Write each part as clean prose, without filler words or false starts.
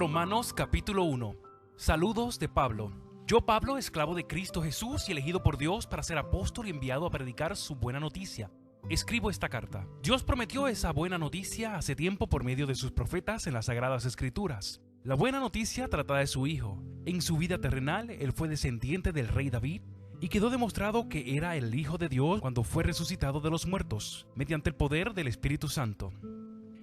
Romanos capítulo 1. Saludos de Pablo. Yo, Pablo, esclavo de Cristo Jesús y elegido por Dios para ser apóstol y enviado a predicar su buena noticia. Escribo esta carta. Dios prometió esa buena noticia hace tiempo por medio de sus profetas en las Sagradas Escrituras. La buena noticia trata de su Hijo. En su vida terrenal, él fue descendiente del rey David y quedó demostrado que era el Hijo de Dios cuando fue resucitado de los muertos, mediante el poder del Espíritu Santo.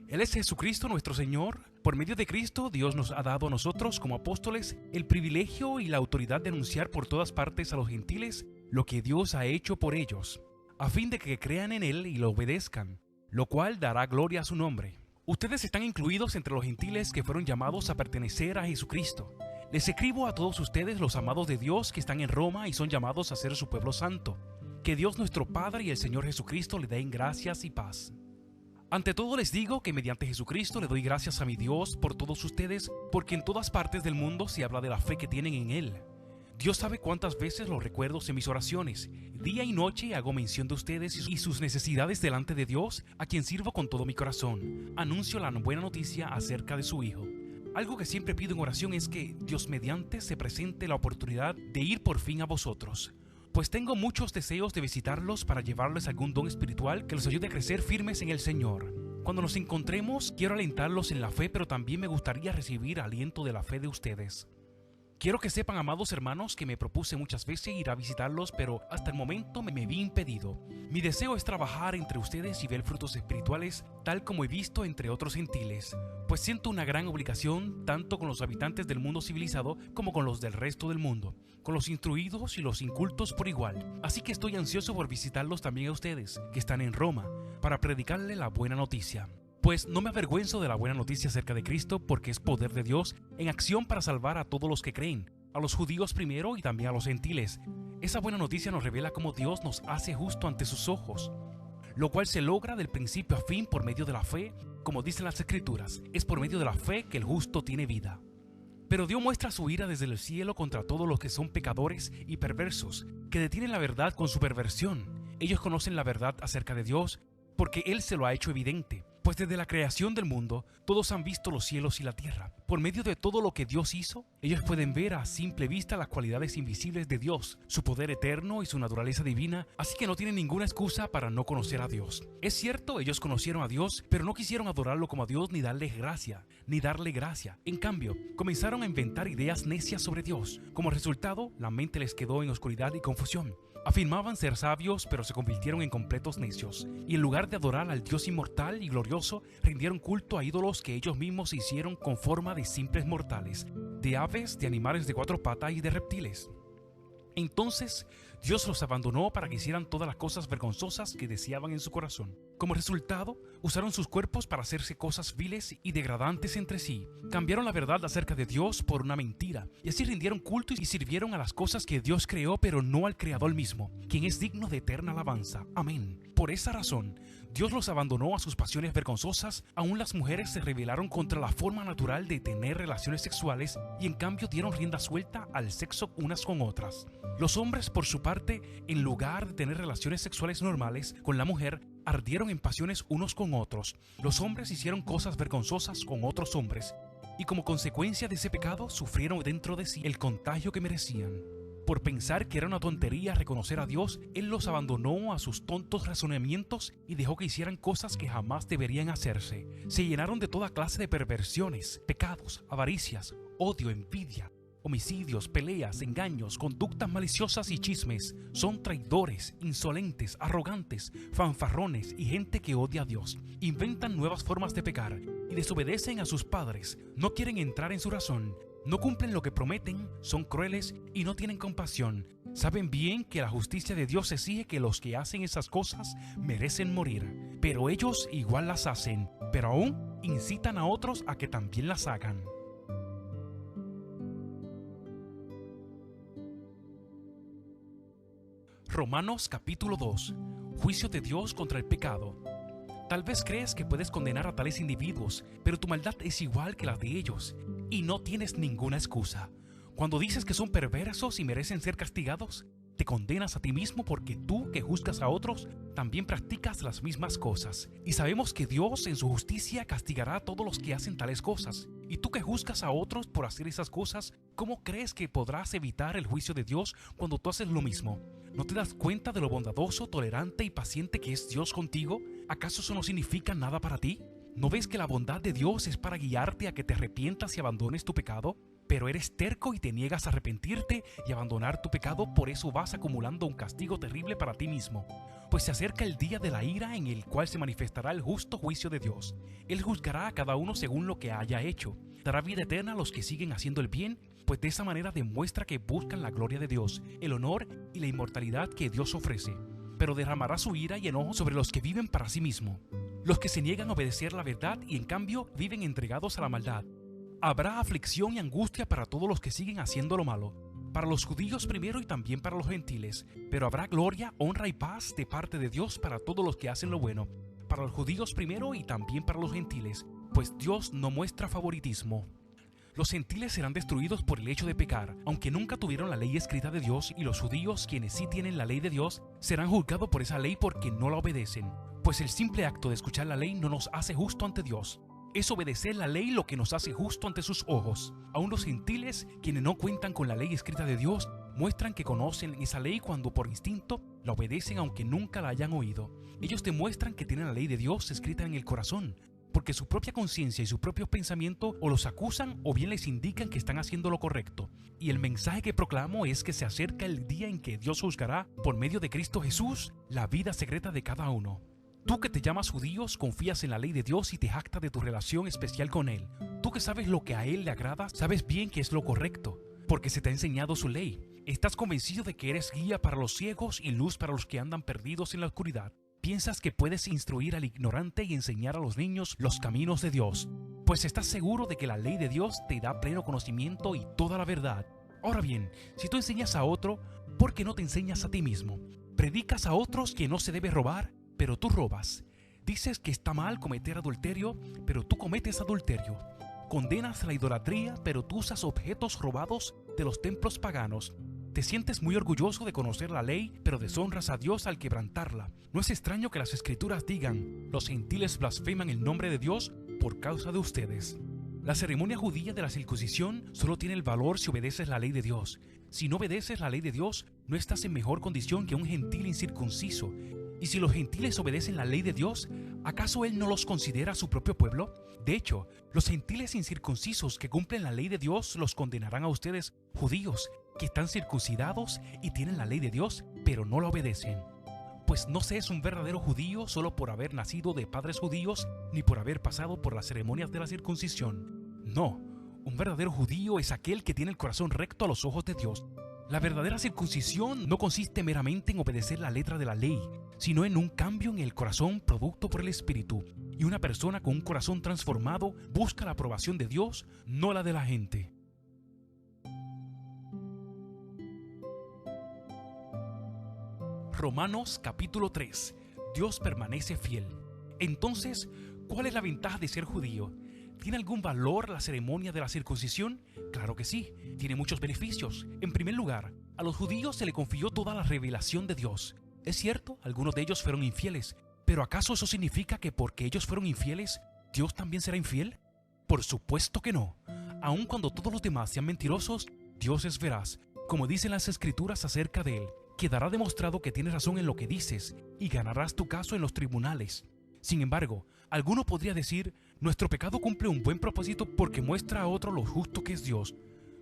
Él es Jesucristo nuestro Señor. Por medio de Cristo, Dios nos ha dado a nosotros como apóstoles el privilegio y la autoridad de anunciar por todas partes a los gentiles lo que Dios ha hecho por ellos, a fin de que crean en Él y lo obedezcan, lo cual dará gloria a su nombre. Ustedes están incluidos entre los gentiles que fueron llamados a pertenecer a Jesucristo. Les escribo a todos ustedes, los amados de Dios que están en Roma y son llamados a ser su pueblo santo. Que Dios nuestro Padre y el Señor Jesucristo le den gracias y paz. Ante todo les digo que mediante Jesucristo le doy gracias a mi Dios por todos ustedes, porque en todas partes del mundo se habla de la fe que tienen en Él. Dios sabe cuántas veces los recuerdo en mis oraciones. Día y noche hago mención de ustedes y sus necesidades delante de Dios, a quien sirvo con todo mi corazón. Anuncio la buena noticia acerca de su Hijo. Algo que siempre pido en oración es que Dios mediante se presente la oportunidad de ir por fin a vosotros. Pues tengo muchos deseos de visitarlos para llevarles algún don espiritual que los ayude a crecer firmes en el Señor. Cuando nos encontremos, quiero alentarlos en la fe, pero también me gustaría recibir aliento de la fe de ustedes. Quiero que sepan, amados hermanos, que me propuse muchas veces ir a visitarlos, pero hasta el momento me vi impedido. Mi deseo es trabajar entre ustedes y ver frutos espirituales, tal como he visto entre otros gentiles, pues siento una gran obligación tanto con los habitantes del mundo civilizado como con los del resto del mundo, con los instruidos y los incultos por igual. Así que estoy ansioso por visitarlos también a ustedes, que están en Roma, para predicarle la buena noticia. Pues no me avergüenzo de la buena noticia acerca de Cristo, porque es poder de Dios en acción para salvar a todos los que creen, a los judíos primero y también a los gentiles. Esa buena noticia nos revela cómo Dios nos hace justo ante sus ojos, lo cual se logra del principio a fin por medio de la fe. Como dicen las Escrituras, es por medio de la fe que el justo tiene vida. Pero Dios muestra su ira desde el cielo contra todos los que son pecadores y perversos, que detienen la verdad con su perversión. Ellos conocen la verdad acerca de Dios porque Él se lo ha hecho evidente. Pues desde la creación del mundo, todos han visto los cielos y la tierra. Por medio de todo lo que Dios hizo, ellos pueden ver a simple vista las cualidades invisibles de Dios, su poder eterno y su naturaleza divina, así que no tienen ninguna excusa para no conocer a Dios. Es cierto, ellos conocieron a Dios, pero no quisieron adorarlo como a Dios ni darle gracia. En cambio, comenzaron a inventar ideas necias sobre Dios. Como resultado, la mente les quedó en oscuridad y confusión. Afirmaban ser sabios, pero se convirtieron en completos necios, y en lugar de adorar al Dios inmortal y glorioso, rindieron culto a ídolos que ellos mismos hicieron con forma de simples mortales, de aves, de animales de cuatro patas y de reptiles. Entonces Dios los abandonó para que hicieran todas las cosas vergonzosas que deseaban en su corazón. Como resultado, usaron sus cuerpos para hacerse cosas viles y degradantes entre sí. Cambiaron la verdad acerca de Dios por una mentira, y así rindieron culto y sirvieron a las cosas que Dios creó, pero no al Creador mismo, quien es digno de eterna alabanza. Amén. Por esa razón, Dios los abandonó a sus pasiones vergonzosas. Aún las mujeres se rebelaron contra la forma natural de tener relaciones sexuales y en cambio dieron rienda suelta al sexo unas con otras. Los hombres, por su parte, en lugar de tener relaciones sexuales normales con la mujer, ardieron en pasiones unos con otros. Los hombres hicieron cosas vergonzosas con otros hombres, y como consecuencia de ese pecado sufrieron dentro de sí el contagio que merecían. Por pensar que era una tontería reconocer a Dios, Él los abandonó a sus tontos razonamientos y dejó que hicieran cosas que jamás deberían hacerse. Se llenaron de toda clase de perversiones, pecados, avaricias, odio, envidia, homicidios, peleas, engaños, conductas maliciosas y chismes. Son traidores, insolentes, arrogantes, fanfarrones y gente que odia a Dios. Inventan nuevas formas de pecar y desobedecen a sus padres. No quieren entrar en su razón. No cumplen lo que prometen, son crueles y no tienen compasión. Saben bien que la justicia de Dios exige que los que hacen esas cosas merecen morir. Pero ellos igual las hacen, pero aún incitan a otros a que también las hagan. Romanos capítulo 2. Juicio de Dios contra el pecado. Tal vez crees que puedes condenar a tales individuos, pero tu maldad es igual que la de ellos, y no tienes ninguna excusa. Cuando dices que son perversos y merecen ser castigados, Te condenas a ti mismo porque tú, que juzgas a otros, también practicas las mismas cosas. Y sabemos que Dios en su justicia castigará a todos los que hacen tales cosas. Y tú que juzgas a otros por hacer esas cosas, ¿cómo crees que podrás evitar el juicio de Dios cuando tú haces lo mismo? ¿No te das cuenta de lo bondadoso, tolerante y paciente que es Dios contigo? ¿Acaso eso no significa nada para ti? ¿No ves que la bondad de Dios es para guiarte a que te arrepientas y abandones tu pecado? Pero eres terco y te niegas a arrepentirte y abandonar tu pecado, por eso vas acumulando un castigo terrible para ti mismo. Pues se acerca el día de la ira en el cual se manifestará el justo juicio de Dios. Él juzgará a cada uno según lo que haya hecho. Dará vida eterna a los que siguen haciendo el bien, pues de esa manera demuestra que buscan la gloria de Dios, el honor y la inmortalidad que Dios ofrece. Pero derramará su ira y enojo sobre los que viven para sí mismo, los que se niegan a obedecer la verdad y en cambio viven entregados a la maldad. Habrá aflicción y angustia para todos los que siguen haciendo lo malo, para los judíos primero y también para los gentiles, pero habrá gloria, honra y paz de parte de Dios para todos los que hacen lo bueno, para los judíos primero y también para los gentiles, pues Dios no muestra favoritismo. Los gentiles serán destruidos por el hecho de pecar, aunque nunca tuvieron la ley escrita de Dios, y los judíos, quienes sí tienen la ley de Dios, serán juzgados por esa ley porque no la obedecen, pues el simple acto de escuchar la ley no nos hace justo ante Dios. Es obedecer la ley lo que nos hace justo ante sus ojos. Aún los gentiles, quienes no cuentan con la ley escrita de Dios, muestran que conocen esa ley cuando por instinto la obedecen aunque nunca la hayan oído. Ellos demuestran que tienen la ley de Dios escrita en el corazón, porque su propia conciencia y su propio pensamiento o los acusan o bien les indican que están haciendo lo correcto. Y el mensaje que proclamo es que se acerca el día en que Dios juzgará, por medio de Cristo Jesús, la vida secreta de cada uno. Tú que te llamas judíos, confías en la ley de Dios y te jactas de tu relación especial con Él. Tú que sabes lo que a Él le agrada, sabes bien que es lo correcto, porque se te ha enseñado su ley. Estás convencido de que eres guía para los ciegos y luz para los que andan perdidos en la oscuridad. Piensas que puedes instruir al ignorante y enseñar a los niños los caminos de Dios, pues estás seguro de que la ley de Dios te da pleno conocimiento y toda la verdad. Ahora bien, si tú enseñas a otro, ¿por qué no te enseñas a ti mismo? Predicas a otros que no se debe robar, pero tú robas. Dices que está mal cometer adulterio, pero tú cometes adulterio. Condenas la idolatría, pero tú usas objetos robados de los templos paganos. Te sientes muy orgulloso de conocer la ley, pero deshonras a Dios al quebrantarla. No es extraño que las escrituras digan: los gentiles blasfeman el nombre de Dios por causa de ustedes. La ceremonia judía de la circuncisión solo tiene el valor si obedeces la ley de Dios. Si no obedeces la ley de Dios, no estás en mejor condición que un gentil incircunciso. Y si los gentiles obedecen la ley de Dios, ¿acaso Él no los considera su propio pueblo? De hecho, los gentiles incircuncisos que cumplen la ley de Dios los condenarán a ustedes, judíos, que están circuncidados y tienen la ley de Dios, pero no la obedecen. Pues no se es un verdadero judío solo por haber nacido de padres judíos, ni por haber pasado por las ceremonias de la circuncisión. No, un verdadero judío es aquel que tiene el corazón recto a los ojos de Dios. La verdadera circuncisión no consiste meramente en obedecer la letra de la ley, sino en un cambio en el corazón producto por el Espíritu. Y una persona con un corazón transformado busca la aprobación de Dios, no la de la gente. Romanos capítulo 3. Dios permanece fiel. Entonces, ¿cuál es la ventaja de ser judío? ¿Tiene algún valor la ceremonia de la circuncisión? Claro que sí, tiene muchos beneficios. En primer lugar, a los judíos se le confió toda la revelación de Dios. Es cierto, algunos de ellos fueron infieles, pero ¿acaso eso significa que porque ellos fueron infieles, Dios también será infiel? Por supuesto que no. Aun cuando todos los demás sean mentirosos, Dios es veraz. Como dicen las Escrituras acerca de Él, quedará demostrado que tienes razón en lo que dices y ganarás tu caso en los tribunales. Sin embargo, alguno podría decir: nuestro pecado cumple un buen propósito porque muestra a otro lo justo que es Dios.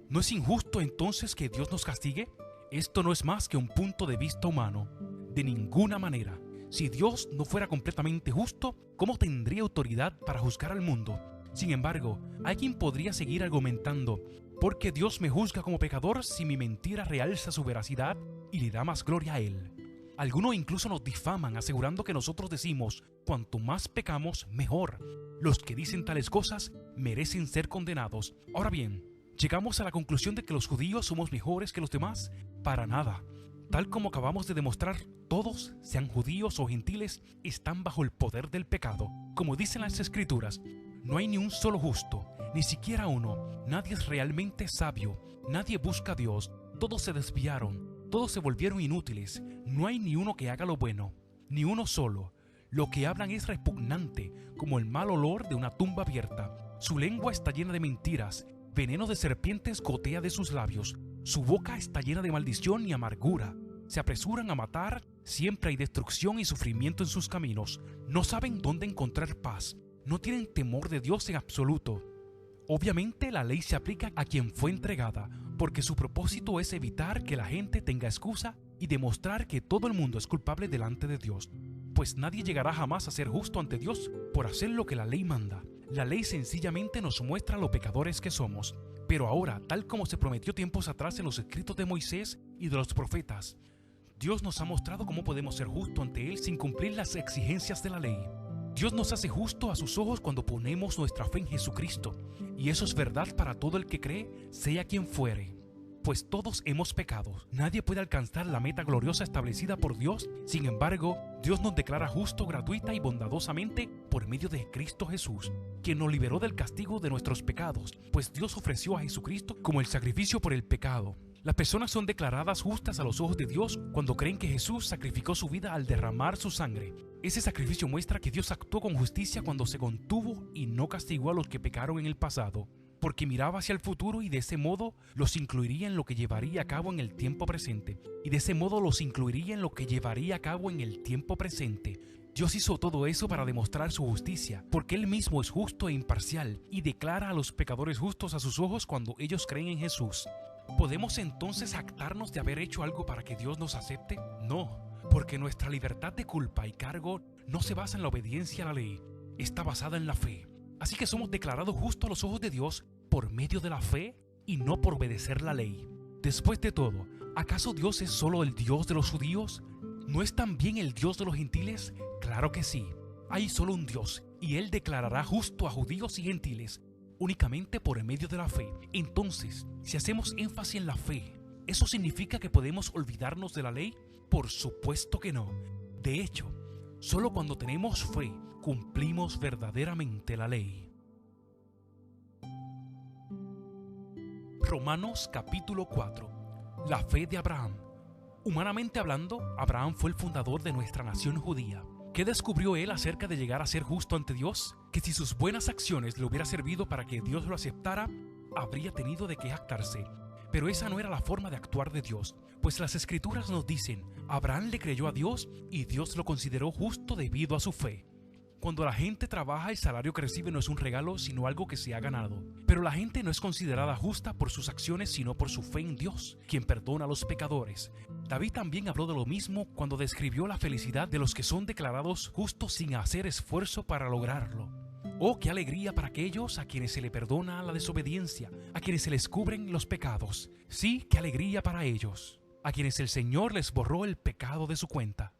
¿No es injusto entonces que Dios nos castigue? Esto no es más que un punto de vista humano. De ninguna manera. Si Dios no fuera completamente justo, ¿cómo tendría autoridad para juzgar al mundo? Sin embargo, alguien podría seguir argumentando: ¿por qué Dios me juzga como pecador si mi mentira realza su veracidad y le da más gloria a Él? Algunos incluso nos difaman asegurando que nosotros decimos: cuanto más pecamos, mejor. Los que dicen tales cosas merecen ser condenados. Ahora bien, ¿llegamos a la conclusión de que los judíos somos mejores que los demás? Para nada. Tal como acabamos de demostrar, todos, sean judíos o gentiles, están bajo el poder del pecado. Como dicen las Escrituras, no hay ni un solo justo, ni siquiera uno. Nadie es realmente sabio, nadie busca a Dios, todos se desviaron. Todos se volvieron inútiles, no hay ni uno que haga lo bueno, ni uno solo. Lo que hablan es repugnante, como el mal olor de una tumba abierta. Su lengua está llena de mentiras, veneno de serpientes gotea de sus labios. Su boca está llena de maldición y amargura. Se apresuran a matar, siempre hay destrucción y sufrimiento en sus caminos. No saben dónde encontrar paz, no tienen temor de Dios en absoluto. Obviamente la ley se aplica a quien fue entregada, porque su propósito es evitar que la gente tenga excusa y demostrar que todo el mundo es culpable delante de Dios, pues nadie llegará jamás a ser justo ante Dios por hacer lo que la ley manda. La ley sencillamente nos muestra lo pecadores que somos, pero ahora, tal como se prometió tiempos atrás en los escritos de Moisés y de los profetas, Dios nos ha mostrado cómo podemos ser justos ante Él sin cumplir las exigencias de la ley. Dios nos hace justo a sus ojos cuando ponemos nuestra fe en Jesucristo, y eso es verdad para todo el que cree, sea quien fuere. Pues todos hemos pecado, nadie puede alcanzar la meta gloriosa establecida por Dios. Sin embargo, Dios nos declara justo gratuita y bondadosamente por medio de Cristo Jesús, quien nos liberó del castigo de nuestros pecados, pues Dios ofreció a Jesucristo como el sacrificio por el pecado. Las personas son declaradas justas a los ojos de Dios cuando creen que Jesús sacrificó su vida al derramar su sangre. Ese sacrificio muestra que Dios actuó con justicia cuando se contuvo y no castigó a los que pecaron en el pasado, porque miraba hacia el futuro y de ese modo los incluiría en lo que llevaría a cabo en el tiempo presente. Dios hizo todo eso para demostrar su justicia, porque Él mismo es justo e imparcial y declara a los pecadores justos a sus ojos cuando ellos creen en Jesús. ¿Podemos entonces jactarnos de haber hecho algo para que Dios nos acepte? No, porque nuestra libertad de culpa y cargo no se basa en la obediencia a la ley, está basada en la fe. Así que somos declarados justos a los ojos de Dios por medio de la fe y no por obedecer la ley. Después de todo, ¿acaso Dios es solo el Dios de los judíos? ¿No es también el Dios de los gentiles? Claro que sí. Hay solo un Dios y Él declarará justo a judíos y gentiles únicamente por medio de la fe. Entonces, si hacemos énfasis en la fe, ¿eso significa que podemos olvidarnos de la ley? Por supuesto que no. De hecho, solo cuando tenemos fe, cumplimos verdaderamente la ley. Romanos capítulo 4. La fe de Abraham. Humanamente hablando, Abraham fue el fundador de nuestra nación judía. ¿Qué descubrió él acerca de llegar a ser justo ante Dios? Que si sus buenas acciones le hubiera servido para que Dios lo aceptara, habría tenido de qué jactarse. Pero esa no era la forma de actuar de Dios, pues las Escrituras nos dicen, Abraham le creyó a Dios y Dios lo consideró justo debido a su fe. Cuando la gente trabaja, el salario que recibe no es un regalo, sino algo que se ha ganado. Pero la gente no es considerada justa por sus acciones, sino por su fe en Dios, quien perdona a los pecadores. David también habló de lo mismo cuando describió la felicidad de los que son declarados justos sin hacer esfuerzo para lograrlo. Oh, qué alegría para aquellos a quienes se le perdona la desobediencia, a quienes se les cubren los pecados. Sí, qué alegría para ellos, a quienes el Señor les borró el pecado de su cuenta.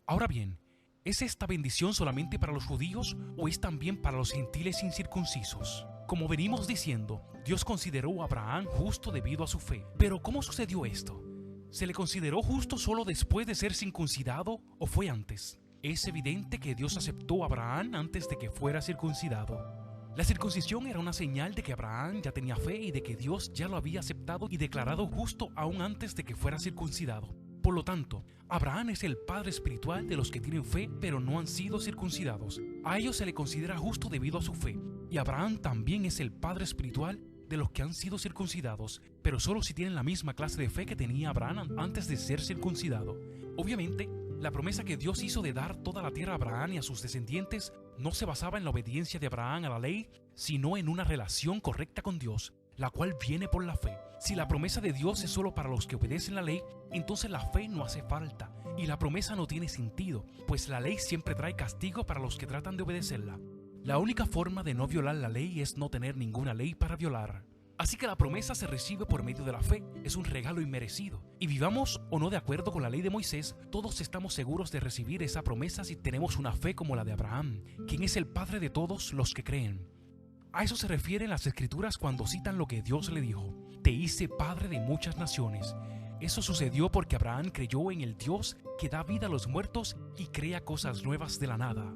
Ahora bien, ¿es esta bendición solamente para los judíos o es también para los gentiles incircuncisos? Como venimos diciendo, Dios consideró a Abraham justo debido a su fe. Pero ¿cómo sucedió esto? ¿Se le consideró justo solo después de ser circuncidado o fue antes? Es evidente que Dios aceptó a Abraham antes de que fuera circuncidado. La circuncisión era una señal de que Abraham ya tenía fe y de que Dios ya lo había aceptado y declarado justo aún antes de que fuera circuncidado. Por lo tanto, Abraham es el padre espiritual de los que tienen fe pero no han sido circuncidados. A ellos se le considera justo debido a su fe. Y Abraham también es el padre espiritual de los que han sido circuncidados, pero solo si tienen la misma clase de fe que tenía Abraham antes de ser circuncidado. Obviamente, la promesa que Dios hizo de dar toda la tierra a Abraham y a sus descendientes no se basaba en la obediencia de Abraham a la ley, sino en una relación correcta con Dios, la cual viene por la fe. Si la promesa de Dios es solo para los que obedecen la ley, entonces la fe no hace falta y la promesa no tiene sentido, pues la ley siempre trae castigo para los que tratan de obedecerla. La única forma de no violar la ley es no tener ninguna ley para violar. Así que la promesa se recibe por medio de la fe, es un regalo inmerecido. Y vivamos o no de acuerdo con la ley de Moisés, todos estamos seguros de recibir esa promesa si tenemos una fe como la de Abraham, quien es el padre de todos los que creen. A eso se refieren las Escrituras cuando citan lo que Dios le dijo: te hice padre de muchas naciones. Eso sucedió porque Abraham creyó en el Dios que da vida a los muertos y crea cosas nuevas de la nada.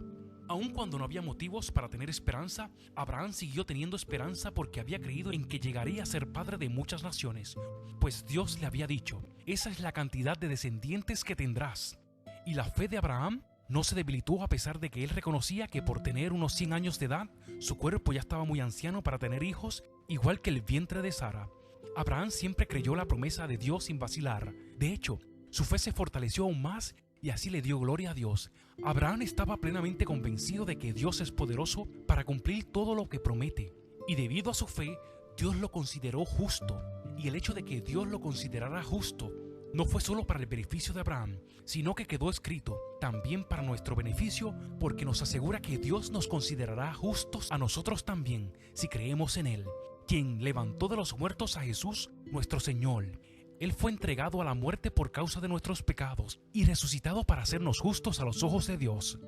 Aun cuando no había motivos para tener esperanza, Abraham siguió teniendo esperanza porque había creído en que llegaría a ser padre de muchas naciones, pues Dios le había dicho: esa es la cantidad de descendientes que tendrás. Y la fe de Abraham no se debilitó a pesar de que él reconocía que por tener unos 100 años de edad, su cuerpo ya estaba muy anciano para tener hijos, igual que el vientre de Sara. Abraham siempre creyó la promesa de Dios sin vacilar. De hecho, su fe se fortaleció aún más y así le dio gloria a Dios. Abraham estaba plenamente convencido de que Dios es poderoso para cumplir todo lo que promete. Y debido a su fe, Dios lo consideró justo. Y el hecho de que Dios lo considerara justo no fue solo para el beneficio de Abraham, sino que quedó escrito también para nuestro beneficio, porque nos asegura que Dios nos considerará justos a nosotros también, si creemos en Él, quien levantó de los muertos a Jesús, nuestro Señor. Él fue entregado a la muerte por causa de nuestros pecados y resucitado para hacernos justos a los ojos de Dios.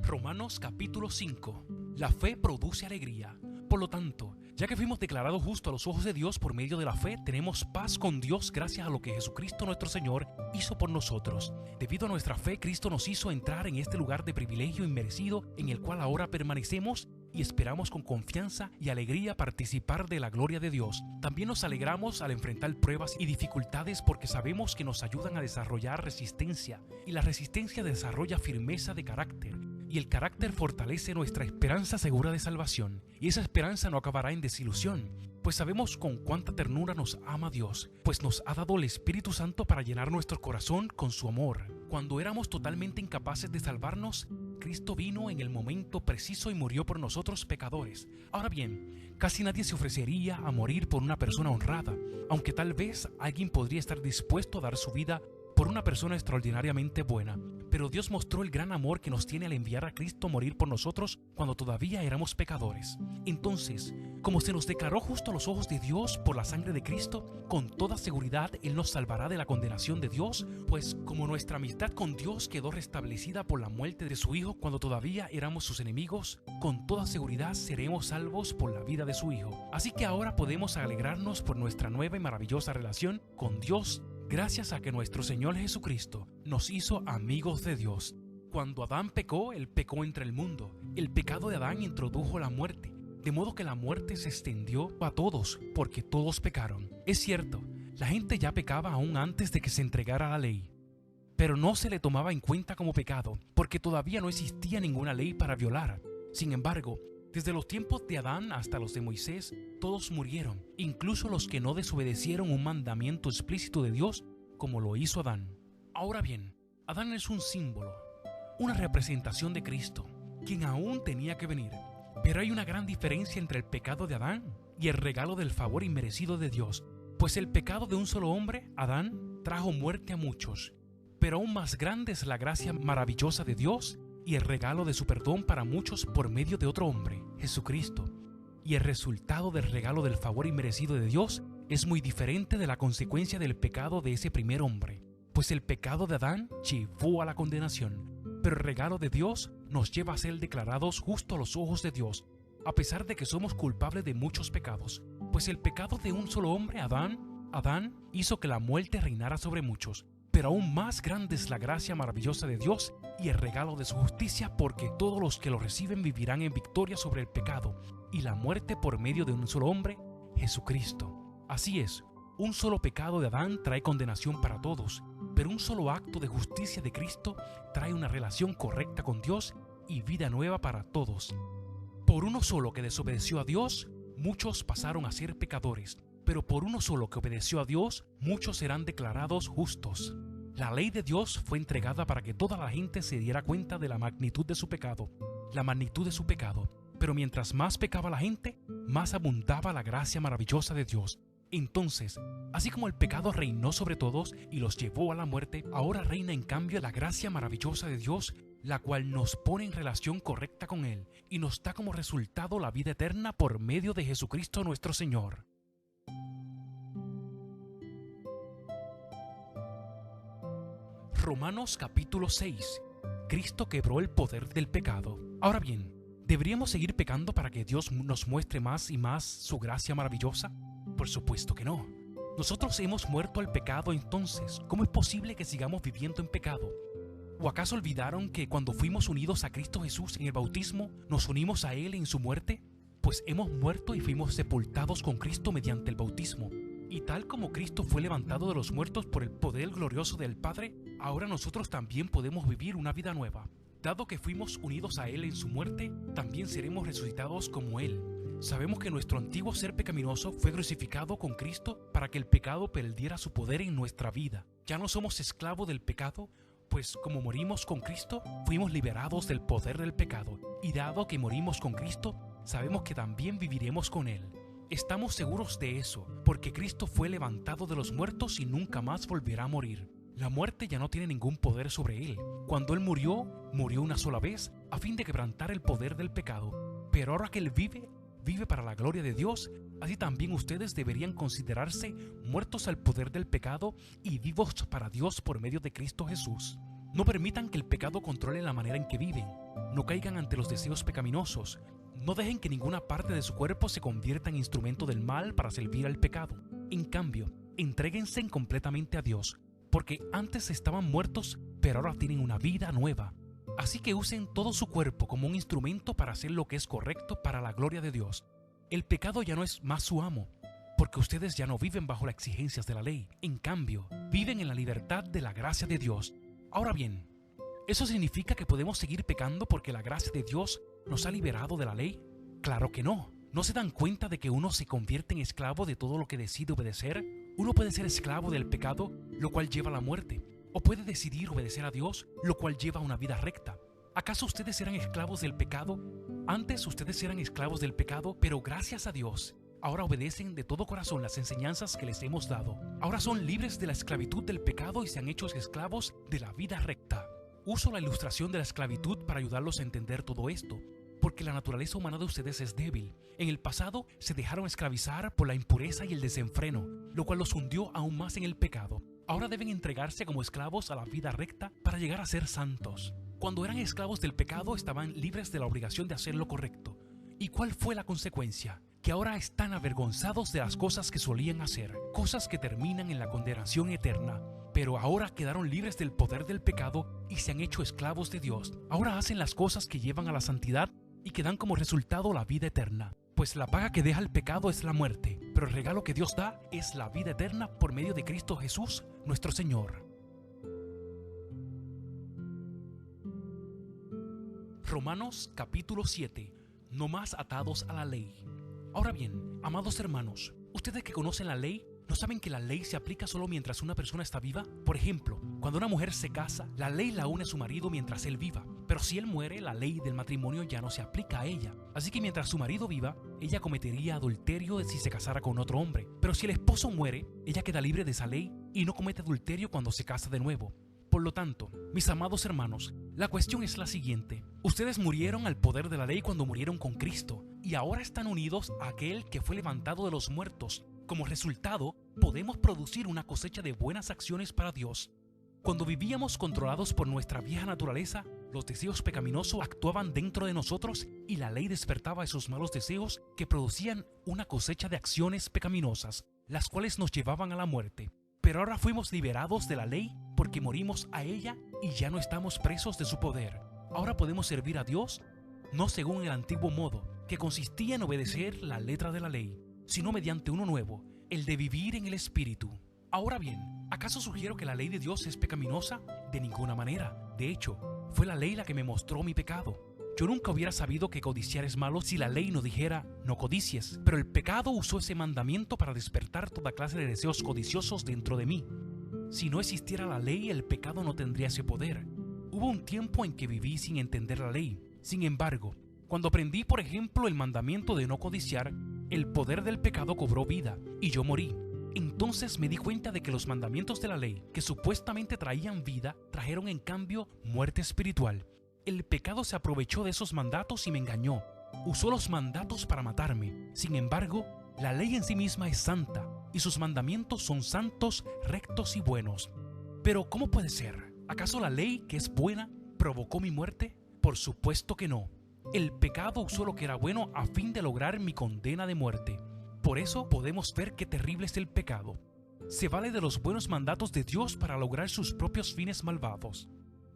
Romanos capítulo 5. La fe produce alegría. Por lo tanto, ya que fuimos declarados justos a los ojos de Dios por medio de la fe, tenemos paz con Dios gracias a lo que Jesucristo nuestro Señor hizo por nosotros. Debido a nuestra fe, Cristo nos hizo entrar en este lugar de privilegio inmerecido en el cual ahora permanecemos y esperamos con confianza y alegría participar de la gloria de Dios. También nos alegramos al enfrentar pruebas y dificultades porque sabemos que nos ayudan a desarrollar resistencia, y la resistencia desarrolla firmeza de carácter, y el carácter fortalece nuestra esperanza segura de salvación, y esa esperanza no acabará en desilusión, pues sabemos con cuánta ternura nos ama Dios, pues nos ha dado el Espíritu Santo para llenar nuestro corazón con su amor. Cuando éramos totalmente incapaces de salvarnos, Cristo vino en el momento preciso y murió por nosotros pecadores. Ahora bien, casi nadie se ofrecería a morir por una persona honrada, aunque tal vez alguien podría estar dispuesto a dar su vida por una persona extraordinariamente buena. Pero Dios mostró el gran amor que nos tiene al enviar a Cristo a morir por nosotros cuando todavía éramos pecadores. Entonces, como se nos declaró justo a los ojos de Dios por la sangre de Cristo, con toda seguridad Él nos salvará de la condenación de Dios, pues como nuestra amistad con Dios quedó restablecida por la muerte de su Hijo cuando todavía éramos sus enemigos, con toda seguridad seremos salvos por la vida de su Hijo. Así que ahora podemos alegrarnos por nuestra nueva y maravillosa relación con Dios, gracias a que nuestro Señor Jesucristo nos hizo amigos de Dios. Cuando Adán pecó, él pecó entre el mundo. El pecado de Adán introdujo la muerte, de modo que la muerte se extendió a todos, porque todos pecaron. Es cierto, la gente ya pecaba aún antes de que se entregara la ley, pero no se le tomaba en cuenta como pecado, porque todavía no existía ninguna ley para violar. Sin embargo, desde los tiempos de Adán hasta los de Moisés, todos murieron, incluso los que no desobedecieron un mandamiento explícito de Dios, como lo hizo Adán. Ahora bien, Adán es un símbolo, una representación de Cristo, quien aún tenía que venir. Pero hay una gran diferencia entre el pecado de Adán y el regalo del favor inmerecido de Dios, pues el pecado de un solo hombre, Adán, trajo muerte a muchos, pero aún más grande es la gracia maravillosa de Dios y el regalo de su perdón para muchos por medio de otro hombre, Jesucristo. Y el resultado del regalo del favor inmerecido de Dios es muy diferente de la consecuencia del pecado de ese primer hombre, pues el pecado de Adán llevó a la condenación, pero el regalo de Dios nos lleva a ser declarados justos a los ojos de Dios, a pesar de que somos culpables de muchos pecados, pues el pecado de un solo hombre, Adán, hizo que la muerte reinara sobre muchos. Pero aún más grande es la gracia maravillosa de Dios y el regalo de su justicia, porque todos los que lo reciben vivirán en victoria sobre el pecado y la muerte por medio de un solo hombre, Jesucristo. Así es, un solo pecado de Adán trae condenación para todos, pero un solo acto de justicia de Cristo trae una relación correcta con Dios y vida nueva para todos. Por uno solo que desobedeció a Dios, muchos pasaron a ser pecadores. Pero por uno solo que obedeció a Dios, muchos serán declarados justos. La ley de Dios fue entregada para que toda la gente se diera cuenta de la magnitud de su pecado, Pero mientras más pecaba la gente, más abundaba la gracia maravillosa de Dios. Entonces, así como el pecado reinó sobre todos y los llevó a la muerte, ahora reina en cambio la gracia maravillosa de Dios, la cual nos pone en relación correcta con Él y nos da como resultado la vida eterna por medio de Jesucristo nuestro Señor. Romanos capítulo 6. Cristo quebró el poder del pecado. Ahora bien, ¿deberíamos seguir pecando para que Dios nos muestre más y más su gracia maravillosa? Por supuesto que no. Nosotros hemos muerto al pecado, entonces, ¿cómo es posible que sigamos viviendo en pecado? ¿O acaso olvidaron que cuando fuimos unidos a Cristo Jesús en el bautismo, nos unimos a Él en su muerte? Pues hemos muerto y fuimos sepultados con Cristo mediante el bautismo. Y tal como Cristo fue levantado de los muertos por el poder glorioso del Padre, ahora nosotros también podemos vivir una vida nueva. Dado que fuimos unidos a Él en su muerte, también seremos resucitados como Él. Sabemos que nuestro antiguo ser pecaminoso fue crucificado con Cristo para que el pecado perdiera su poder en nuestra vida. Ya no somos esclavos del pecado, pues como morimos con Cristo, fuimos liberados del poder del pecado. Y dado que morimos con Cristo, sabemos que también viviremos con Él. Estamos seguros de eso, porque Cristo fue levantado de los muertos y nunca más volverá a morir. La muerte ya no tiene ningún poder sobre Él. Cuando Él murió, murió una sola vez, a fin de quebrantar el poder del pecado. Pero ahora que Él vive para la gloria de Dios, así también ustedes deberían considerarse muertos al poder del pecado y vivos para Dios por medio de Cristo Jesús. No permitan que el pecado controle la manera en que viven. No caigan ante los deseos pecaminosos. No dejen que ninguna parte de su cuerpo se convierta en instrumento del mal para servir al pecado. En cambio, entréguense completamente a Dios, porque antes estaban muertos, pero ahora tienen una vida nueva. Así que usen todo su cuerpo como un instrumento para hacer lo que es correcto para la gloria de Dios. El pecado ya no es más su amo, porque ustedes ya no viven bajo las exigencias de la ley. En cambio, viven en la libertad de la gracia de Dios. Ahora bien, ¿eso significa que podemos seguir pecando porque la gracia de Dios nos ha liberado de la ley? Claro que no. ¿No se dan cuenta de que uno se convierte en esclavo de todo lo que decide obedecer? Uno puede ser esclavo del pecado, lo cual lleva a la muerte. O puede decidir obedecer a Dios, lo cual lleva a una vida recta. ¿Acaso ustedes eran esclavos del pecado? Antes ustedes eran esclavos del pecado, pero gracias a Dios, ahora obedecen de todo corazón las enseñanzas que les hemos dado. Ahora son libres de la esclavitud del pecado y se han hecho esclavos de la vida recta. Uso la ilustración de la esclavitud para ayudarlos a entender todo esto, porque la naturaleza humana de ustedes es débil. En el pasado se dejaron esclavizar por la impureza y el desenfreno, lo cual los hundió aún más en el pecado. Ahora deben entregarse como esclavos a la vida recta para llegar a ser santos. Cuando eran esclavos del pecado estaban libres de la obligación de hacer lo correcto. ¿Y cuál fue la consecuencia? Que ahora están avergonzados de las cosas que solían hacer, cosas que terminan en la condenación eterna. Pero ahora quedaron libres del poder del pecado y se han hecho esclavos de Dios. Ahora hacen las cosas que llevan a la santidad y que dan como resultado la vida eterna. Pues la paga que deja el pecado es la muerte, pero el regalo que Dios da es la vida eterna por medio de Cristo Jesús, nuestro Señor. Romanos capítulo 7. No más atados a la ley. Ahora bien, amados hermanos, ustedes que conocen la ley, ¿no saben que la ley se aplica solo mientras una persona está viva? Por ejemplo, cuando una mujer se casa, la ley la une a su marido mientras él viva. Pero si él muere, la ley del matrimonio ya no se aplica a ella. Así que mientras su marido viva, ella cometería adulterio si se casara con otro hombre. Pero si el esposo muere, ella queda libre de esa ley y no comete adulterio cuando se casa de nuevo. Por lo tanto, mis amados hermanos, la cuestión es la siguiente. Ustedes murieron al poder de la ley cuando murieron con Cristo y ahora están unidos a aquel que fue levantado de los muertos. Como resultado, podemos producir una cosecha de buenas acciones para Dios. Cuando vivíamos controlados por nuestra vieja naturaleza, los deseos pecaminosos actuaban dentro de nosotros y la ley despertaba esos malos deseos que producían una cosecha de acciones pecaminosas, las cuales nos llevaban a la muerte. Pero ahora fuimos liberados de la ley porque morimos a ella y ya no estamos presos de su poder. Ahora podemos servir a Dios no según el antiguo modo, que consistía en obedecer la letra de la ley, sino mediante uno nuevo, el de vivir en el Espíritu. Ahora bien, ¿acaso sugiero que la ley de Dios es pecaminosa? De ninguna manera. De hecho, fue la ley la que me mostró mi pecado. Yo nunca hubiera sabido que codiciar es malo si la ley no dijera, no codicies. Pero el pecado usó ese mandamiento para despertar toda clase de deseos codiciosos dentro de mí. Si no existiera la ley, el pecado no tendría ese poder. Hubo un tiempo en que viví sin entender la ley. Sin embargo, cuando aprendí, por ejemplo, el mandamiento de no codiciar, el poder del pecado cobró vida y yo morí. Entonces me di cuenta de que los mandamientos de la ley, que supuestamente traían vida, trajeron en cambio muerte espiritual. El pecado se aprovechó de esos mandatos y me engañó. Usó los mandatos para matarme. Sin embargo, la ley en sí misma es santa y sus mandamientos son santos, rectos y buenos. Pero ¿cómo puede ser? ¿Acaso la ley, que es buena, provocó mi muerte? Por supuesto que no. El pecado usó lo que era bueno a fin de lograr mi condena de muerte. Por eso podemos ver qué terrible es el pecado. se vale de los buenos mandatos de Dios para lograr sus propios fines malvados.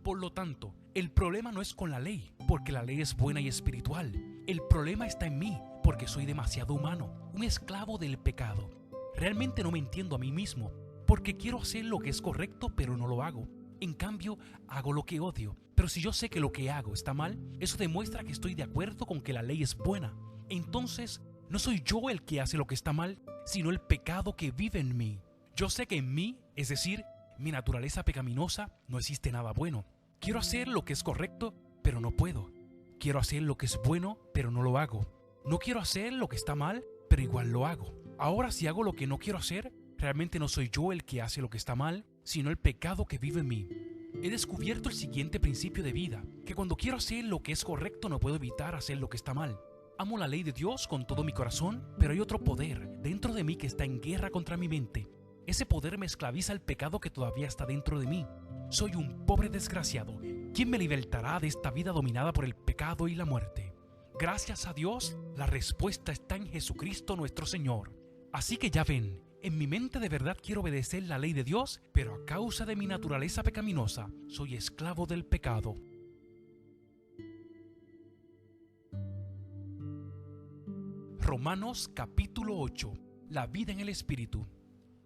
Por lo tanto, el problema no es con la ley, porque la ley es buena y espiritual. El problema está en mí, porque soy demasiado humano, un esclavo del pecado. Realmente no me entiendo a mí mismo, porque quiero hacer lo que es correcto, pero no lo hago. En cambio, hago lo que odio. Pero si yo sé que lo que hago está mal, eso demuestra que estoy de acuerdo con que la ley es buena. Entonces, no soy yo el que hace lo que está mal, sino el pecado que vive en mí. Yo sé que en mí, es decir, mi naturaleza pecaminosa, no existe nada bueno. Quiero hacer lo que es correcto, pero no puedo. Quiero hacer lo que es bueno, pero no lo hago. No quiero hacer lo que está mal, pero igual lo hago. Ahora, si hago lo que no quiero hacer, realmente no soy yo el que hace lo que está mal, sino el pecado que vive en mí. He descubierto el siguiente principio de vida, que cuando quiero hacer lo que es correcto no puedo evitar hacer lo que está mal. Amo la ley de Dios con todo mi corazón, pero hay otro poder dentro de mí que está en guerra contra mi mente. Ese poder me esclaviza al pecado que todavía está dentro de mí. Soy un pobre desgraciado. ¿Quién me libertará de esta vida dominada por el pecado y la muerte? Gracias a Dios, la respuesta está en Jesucristo nuestro Señor. Así que ya ven, en mi mente de verdad quiero obedecer la ley de Dios, pero a causa de mi naturaleza pecaminosa, soy esclavo del pecado. Romanos capítulo 8. La vida en el Espíritu.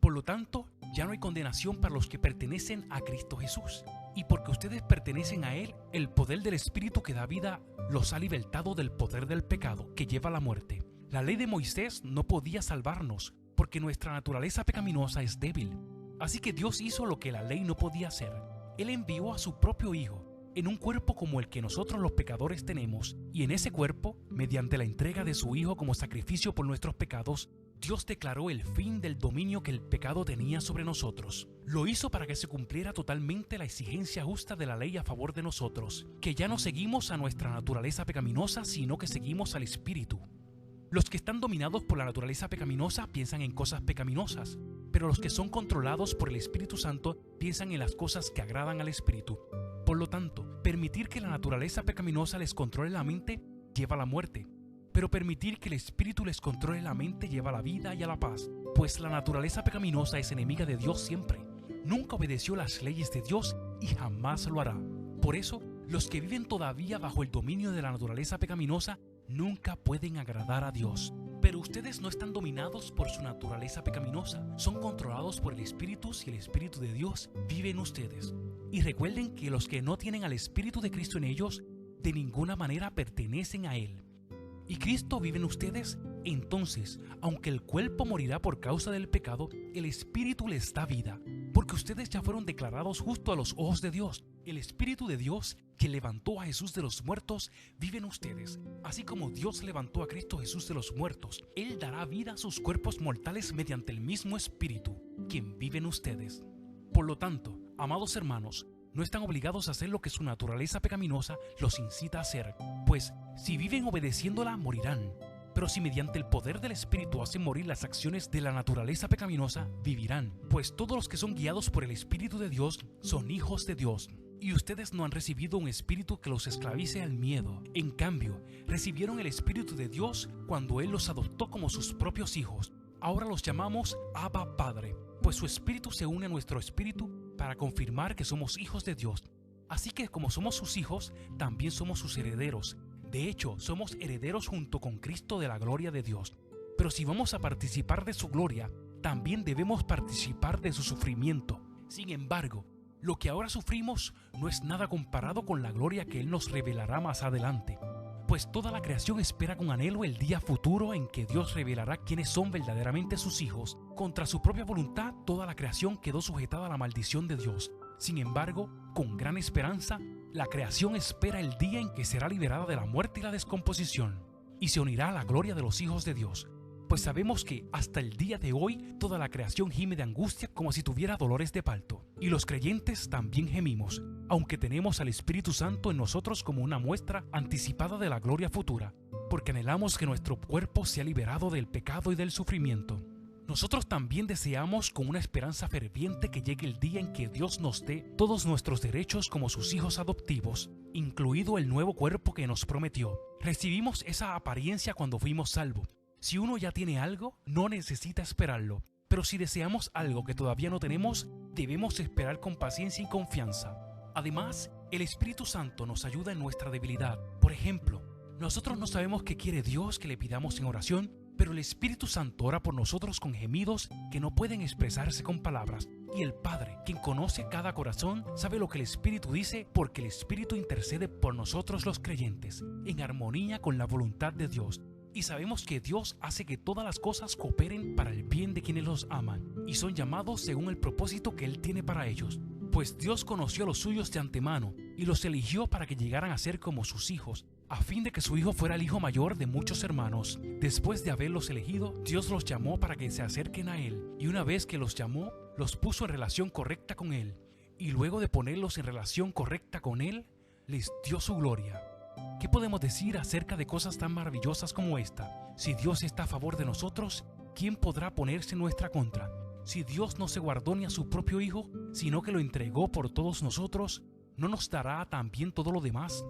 Por lo tanto, ya no hay condenación para los que pertenecen a Cristo Jesús. Y porque ustedes pertenecen a Él, el poder del Espíritu que da vida los ha libertado del poder del pecado que lleva a la muerte. La ley de Moisés no podía salvarnos, porque nuestra naturaleza pecaminosa es débil. Así que Dios hizo lo que la ley no podía hacer. Él envió a su propio Hijo, en un cuerpo como el que nosotros los pecadores tenemos, y en ese cuerpo, mediante la entrega de su Hijo como sacrificio por nuestros pecados, Dios declaró el fin del dominio que el pecado tenía sobre nosotros. Lo hizo para que se cumpliera totalmente la exigencia justa de la ley a favor de nosotros, que ya no seguimos a nuestra naturaleza pecaminosa, sino que seguimos al Espíritu. Los que están dominados por la naturaleza pecaminosa piensan en cosas pecaminosas, pero los que son controlados por el Espíritu Santo piensan en las cosas que agradan al Espíritu. Por lo tanto, permitir que la naturaleza pecaminosa les controle la mente lleva a la muerte, pero permitir que el Espíritu les controle la mente lleva a la vida y a la paz, pues la naturaleza pecaminosa es enemiga de Dios siempre. Nunca obedeció las leyes de Dios y jamás lo hará. Por eso, los que viven todavía bajo el dominio de la naturaleza pecaminosa nunca pueden agradar a Dios. Pero ustedes no están dominados por su naturaleza pecaminosa, son controlados por el Espíritu si el Espíritu de Dios vive en ustedes. Y recuerden que los que no tienen al Espíritu de Cristo en ellos, de ninguna manera pertenecen a Él. Y Cristo vive en ustedes, entonces, aunque el cuerpo morirá por causa del pecado, el Espíritu les da vida, porque ustedes ya fueron declarados justos a los ojos de Dios. El Espíritu de Dios, que levantó a Jesús de los muertos, vive en ustedes. Así como Dios levantó a Cristo Jesús de los muertos, Él dará vida a sus cuerpos mortales mediante el mismo Espíritu, quien vive en ustedes. Por lo tanto, amados hermanos, no están obligados a hacer lo que su naturaleza pecaminosa los incita a hacer, pues si viven obedeciéndola morirán. Pero si mediante el poder del Espíritu hacen morir las acciones de la naturaleza pecaminosa, vivirán, pues todos los que son guiados por el Espíritu de Dios son hijos de Dios. Y ustedes no han recibido un espíritu que los esclavice al miedo. En cambio, recibieron el Espíritu de Dios cuando Él los adoptó como sus propios hijos. Ahora los llamamos Abba Padre, pues su Espíritu se une a nuestro espíritu para confirmar que somos hijos de Dios. Así que como somos sus hijos, también somos sus herederos. De hecho, somos herederos junto con Cristo de la gloria de Dios. Pero si vamos a participar de su gloria, también debemos participar de su sufrimiento. Sin embargo, lo que ahora sufrimos no es nada comparado con la gloria que Él nos revelará más adelante. Pues toda la creación espera con anhelo el día futuro en que Dios revelará quiénes son verdaderamente sus hijos. Contra su propia voluntad, toda la creación quedó sujetada a la maldición de Dios. Sin embargo, con gran esperanza, la creación espera el día en que será liberada de la muerte y la descomposición, y se unirá a la gloria de los hijos de Dios. Pues sabemos que hasta el día de hoy toda la creación gime de angustia como si tuviera dolores de parto. Y los creyentes también gemimos, aunque tenemos al Espíritu Santo en nosotros como una muestra anticipada de la gloria futura, porque anhelamos que nuestro cuerpo sea liberado del pecado y del sufrimiento. Nosotros también deseamos con una esperanza ferviente que llegue el día en que Dios nos dé todos nuestros derechos como sus hijos adoptivos, incluido el nuevo cuerpo que nos prometió. Recibimos esa apariencia cuando fuimos salvos. Si uno ya tiene algo, no necesita esperarlo, Pero si deseamos algo que todavía no tenemos, debemos esperar con paciencia y confianza. Además, el Espíritu Santo nos ayuda en nuestra debilidad. Por ejemplo, nosotros no sabemos qué quiere Dios que le pidamos en oración, pero el Espíritu Santo ora por nosotros con gemidos que no pueden expresarse con palabras. Y el Padre, quien conoce cada corazón, sabe lo que el Espíritu dice, porque el Espíritu intercede por nosotros los creyentes, en armonía con la voluntad de Dios. Y sabemos que Dios hace que todas las cosas cooperen para el bien de quienes los aman, y son llamados según el propósito que Él tiene para ellos. Pues Dios conoció a los suyos de antemano, y los eligió para que llegaran a ser como sus hijos, a fin de que su hijo fuera el hijo mayor de muchos hermanos. Después de haberlos elegido, Dios los llamó para que se acerquen a Él, y una vez que los llamó, los puso en relación correcta con Él, y luego de ponerlos en relación correcta con Él, les dio su gloria. ¿Qué podemos decir acerca de cosas tan maravillosas como esta? Si Dios está a favor de nosotros, ¿quién podrá ponerse en nuestra contra? Si Dios no se guardó ni a su propio Hijo, sino que lo entregó por todos nosotros, ¿no nos dará también todo lo demás?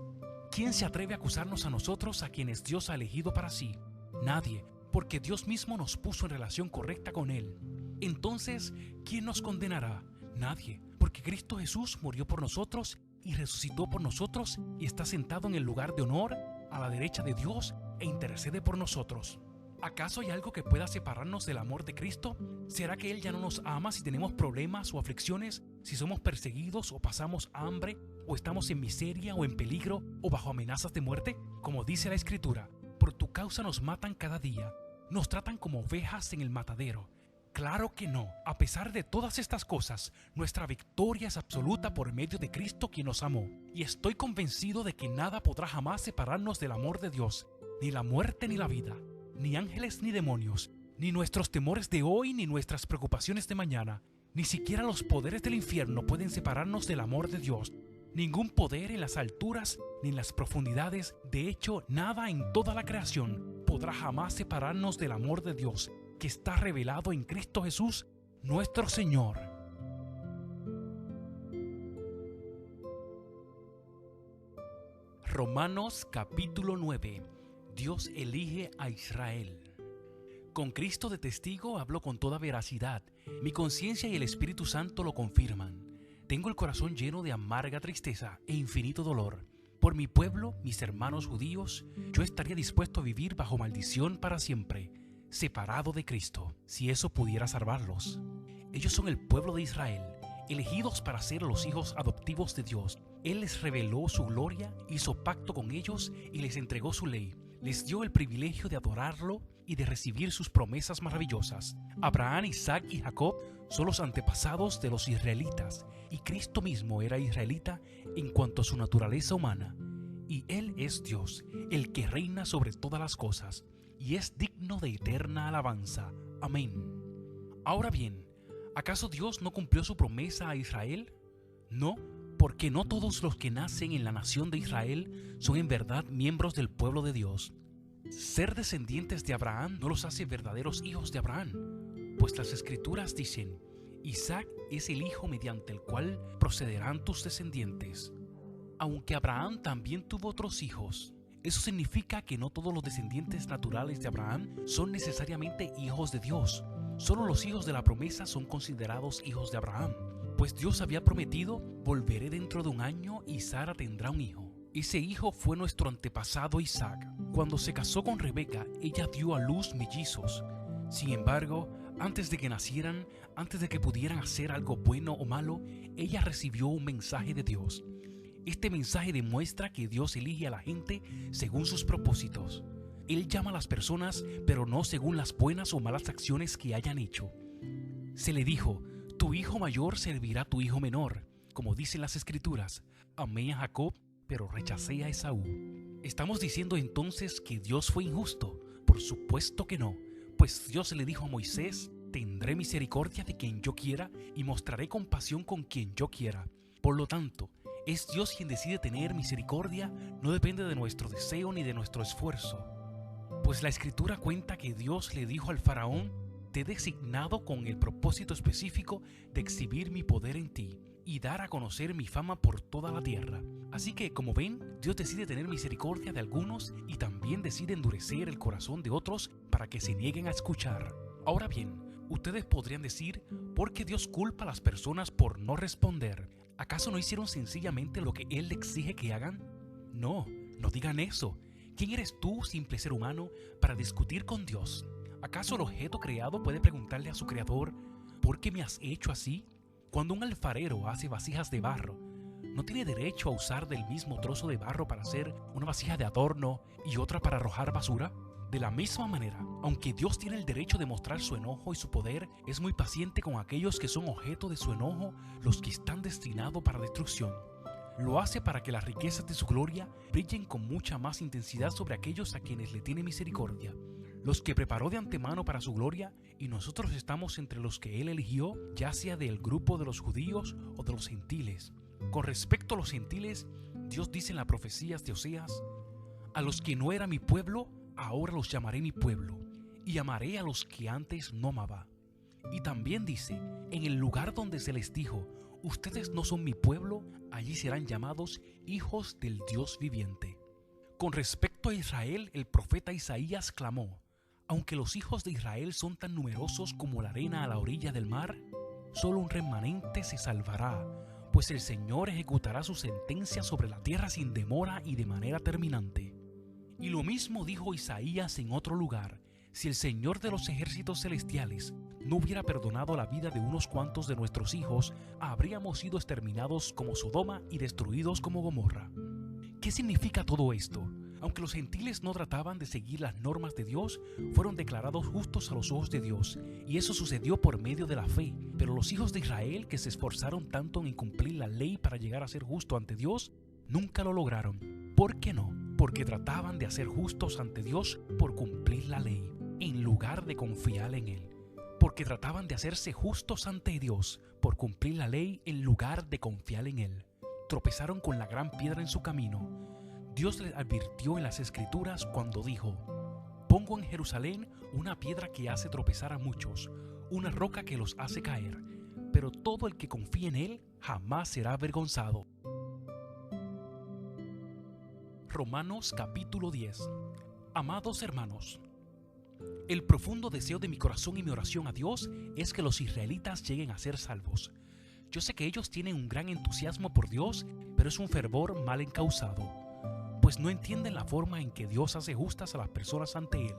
¿Quién se atreve a acusarnos a nosotros, a quienes Dios ha elegido para sí? Nadie, porque Dios mismo nos puso en relación correcta con Él. Entonces, ¿quién nos condenará? Nadie, porque Cristo Jesús murió por nosotros y resucitó por nosotros y está sentado en el lugar de honor a la derecha de Dios e intercede por nosotros. ¿Acaso hay algo que pueda separarnos del amor de Cristo? ¿Será que Él ya no nos ama si tenemos problemas o aflicciones, si somos perseguidos o pasamos hambre, o estamos en miseria o en peligro o bajo amenazas de muerte? Como dice la Escritura, por tu causa nos matan cada día, nos tratan como ovejas en el matadero. Claro que no. A pesar de todas estas cosas, nuestra victoria es absoluta por medio de Cristo, quien nos amó. Y estoy convencido de que nada podrá jamás separarnos del amor de Dios, ni la muerte ni la vida, ni ángeles ni demonios, ni nuestros temores de hoy ni nuestras preocupaciones de mañana. Ni siquiera los poderes del infierno pueden separarnos del amor de Dios. Ningún poder en las alturas ni en las profundidades, de hecho, nada en toda la creación podrá jamás separarnos del amor de Dios, que está revelado en Cristo Jesús, nuestro Señor. Romanos capítulo 9. Dios elige a Israel. Con Cristo de testigo hablo con toda veracidad. Mi conciencia y el Espíritu Santo lo confirman. Tengo el corazón lleno de amarga tristeza e infinito dolor. Por mi pueblo, mis hermanos judíos, yo estaría dispuesto a vivir bajo maldición para siempre, separado de Cristo, si eso pudiera salvarlos. Ellos son el pueblo de Israel, elegidos para ser los hijos adoptivos de Dios. Él les reveló su gloria, hizo pacto con ellos y les entregó su ley. Les dio el privilegio de adorarlo y de recibir sus promesas maravillosas. Abraham, Isaac y Jacob son los antepasados de los israelitas, y Cristo mismo era israelita en cuanto a su naturaleza humana. Y Él es Dios, el que reina sobre todas las cosas, y es digno de eterna alabanza. Amén. Ahora bien, ¿acaso Dios no cumplió su promesa a Israel? No, porque no todos los que nacen en la nación de Israel son en verdad miembros del pueblo de Dios. Ser descendientes de Abraham no los hace verdaderos hijos de Abraham, pues las Escrituras dicen: Isaac es el hijo mediante el cual procederán tus descendientes. Aunque Abraham también tuvo otros hijos, eso significa que no todos los descendientes naturales de Abraham son necesariamente hijos de Dios. Solo los hijos de la promesa son considerados hijos de Abraham, pues Dios había prometido: volveré dentro de un año y Sara tendrá un hijo. Ese hijo fue nuestro antepasado Isaac. Cuando se casó con Rebeca, ella dio a luz mellizos. Sin embargo, antes de que nacieran, antes de que pudieran hacer algo bueno o malo, ella recibió un mensaje de Dios. Este mensaje demuestra que Dios elige a la gente según sus propósitos. Él llama a las personas, pero no según las buenas o malas acciones que hayan hecho. Se le dijo: tu hijo mayor servirá a tu hijo menor. Como dicen las Escrituras, amé a Jacob, pero rechacé a Esaú. ¿Estamos diciendo entonces que Dios fue injusto? Por supuesto que no, pues Dios le dijo a Moisés: tendré misericordia de quien yo quiera y mostraré compasión con quien yo quiera. Por lo tanto, es Dios quien decide tener misericordia, no depende de nuestro deseo ni de nuestro esfuerzo. Pues la Escritura cuenta que Dios le dijo al faraón: te he designado con el propósito específico de exhibir mi poder en ti y dar a conocer mi fama por toda la tierra. Así que, como ven, Dios decide tener misericordia de algunos y también decide endurecer el corazón de otros para que se nieguen a escuchar. Ahora bien, Ustedes podrían decir, ¿por qué Dios culpa a las personas por no responder? ¿Acaso no hicieron sencillamente lo que Él le exige que hagan? No, no digan eso. ¿Quién eres tú, simple ser humano, para discutir con Dios? ¿Acaso el objeto creado puede preguntarle a su creador, ¿por qué me has hecho así? Cuando un alfarero hace vasijas de barro, ¿no tiene derecho a usar del mismo trozo de barro para hacer una vasija de adorno y otra para arrojar basura? De la misma manera, aunque Dios tiene el derecho de mostrar su enojo y su poder, es muy paciente con aquellos que son objeto de su enojo, los que están destinados para destrucción. Lo hace para que las riquezas de su gloria brillen con mucha más intensidad sobre aquellos a quienes le tiene misericordia, los que preparó de antemano para su gloria, y nosotros estamos entre los que Él eligió, ya sea del grupo de los judíos o de los gentiles. Con respecto a los gentiles, Dios dice en las profecías de Oseas, a los que no era mi pueblo, ahora los llamaré mi pueblo, y amaré a los que antes no amaba. Y también dice, en el lugar donde se les dijo, ustedes no son mi pueblo, allí serán llamados hijos del Dios viviente. Con respecto a Israel, el profeta Isaías clamó, aunque los hijos de Israel son tan numerosos como la arena a la orilla del mar, solo un remanente se salvará, pues el Señor ejecutará su sentencia sobre la tierra sin demora y de manera terminante. Y lo mismo dijo Isaías en otro lugar, si el Señor de los ejércitos celestiales no hubiera perdonado la vida de unos cuantos de nuestros hijos, habríamos sido exterminados como Sodoma y destruidos como Gomorra. ¿Qué significa todo esto? Aunque los gentiles no trataban de seguir las normas de Dios, fueron declarados justos a los ojos de Dios, y eso sucedió por medio de la fe. Pero los hijos de Israel, que se esforzaron tanto en cumplir la ley para llegar a ser justo ante Dios, nunca lo lograron. ¿Por qué no? Porque trataban de hacer justos ante Dios por cumplir la ley, en lugar de confiar en Él. Porque trataban de hacerse justos ante Dios por cumplir la ley en lugar de confiar en Él. Tropezaron con la gran piedra en su camino. Dios les advirtió en las Escrituras cuando dijo, pongo en Jerusalén una piedra que hace tropezar a muchos, una roca que los hace caer, pero todo el que confíe en Él jamás será avergonzado. Romanos capítulo 10. Amados hermanos, el profundo deseo de mi corazón y mi oración a Dios es que los israelitas lleguen a ser salvos. Yo sé que ellos tienen un gran entusiasmo por Dios, pero es un fervor mal encausado, pues no entienden la forma en que Dios hace justas a las personas ante Él.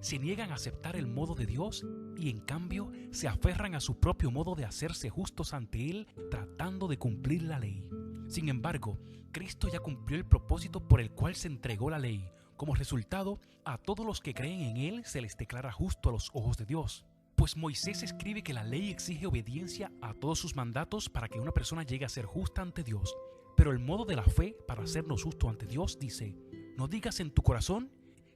Se niegan a aceptar el modo de Dios y en cambio se aferran a su propio modo de hacerse justos ante Él, tratando de cumplir la ley. Sin embargo, Cristo ya cumplió el propósito por el cual se entregó la ley. Como resultado, a todos los que creen en Él se les declara justo a los ojos de Dios. Pues Moisés escribe que la ley exige obediencia a todos sus mandatos para que una persona llegue a ser justa ante Dios. Pero el modo de la fe para hacernos justos ante Dios dice, no digas en tu corazón,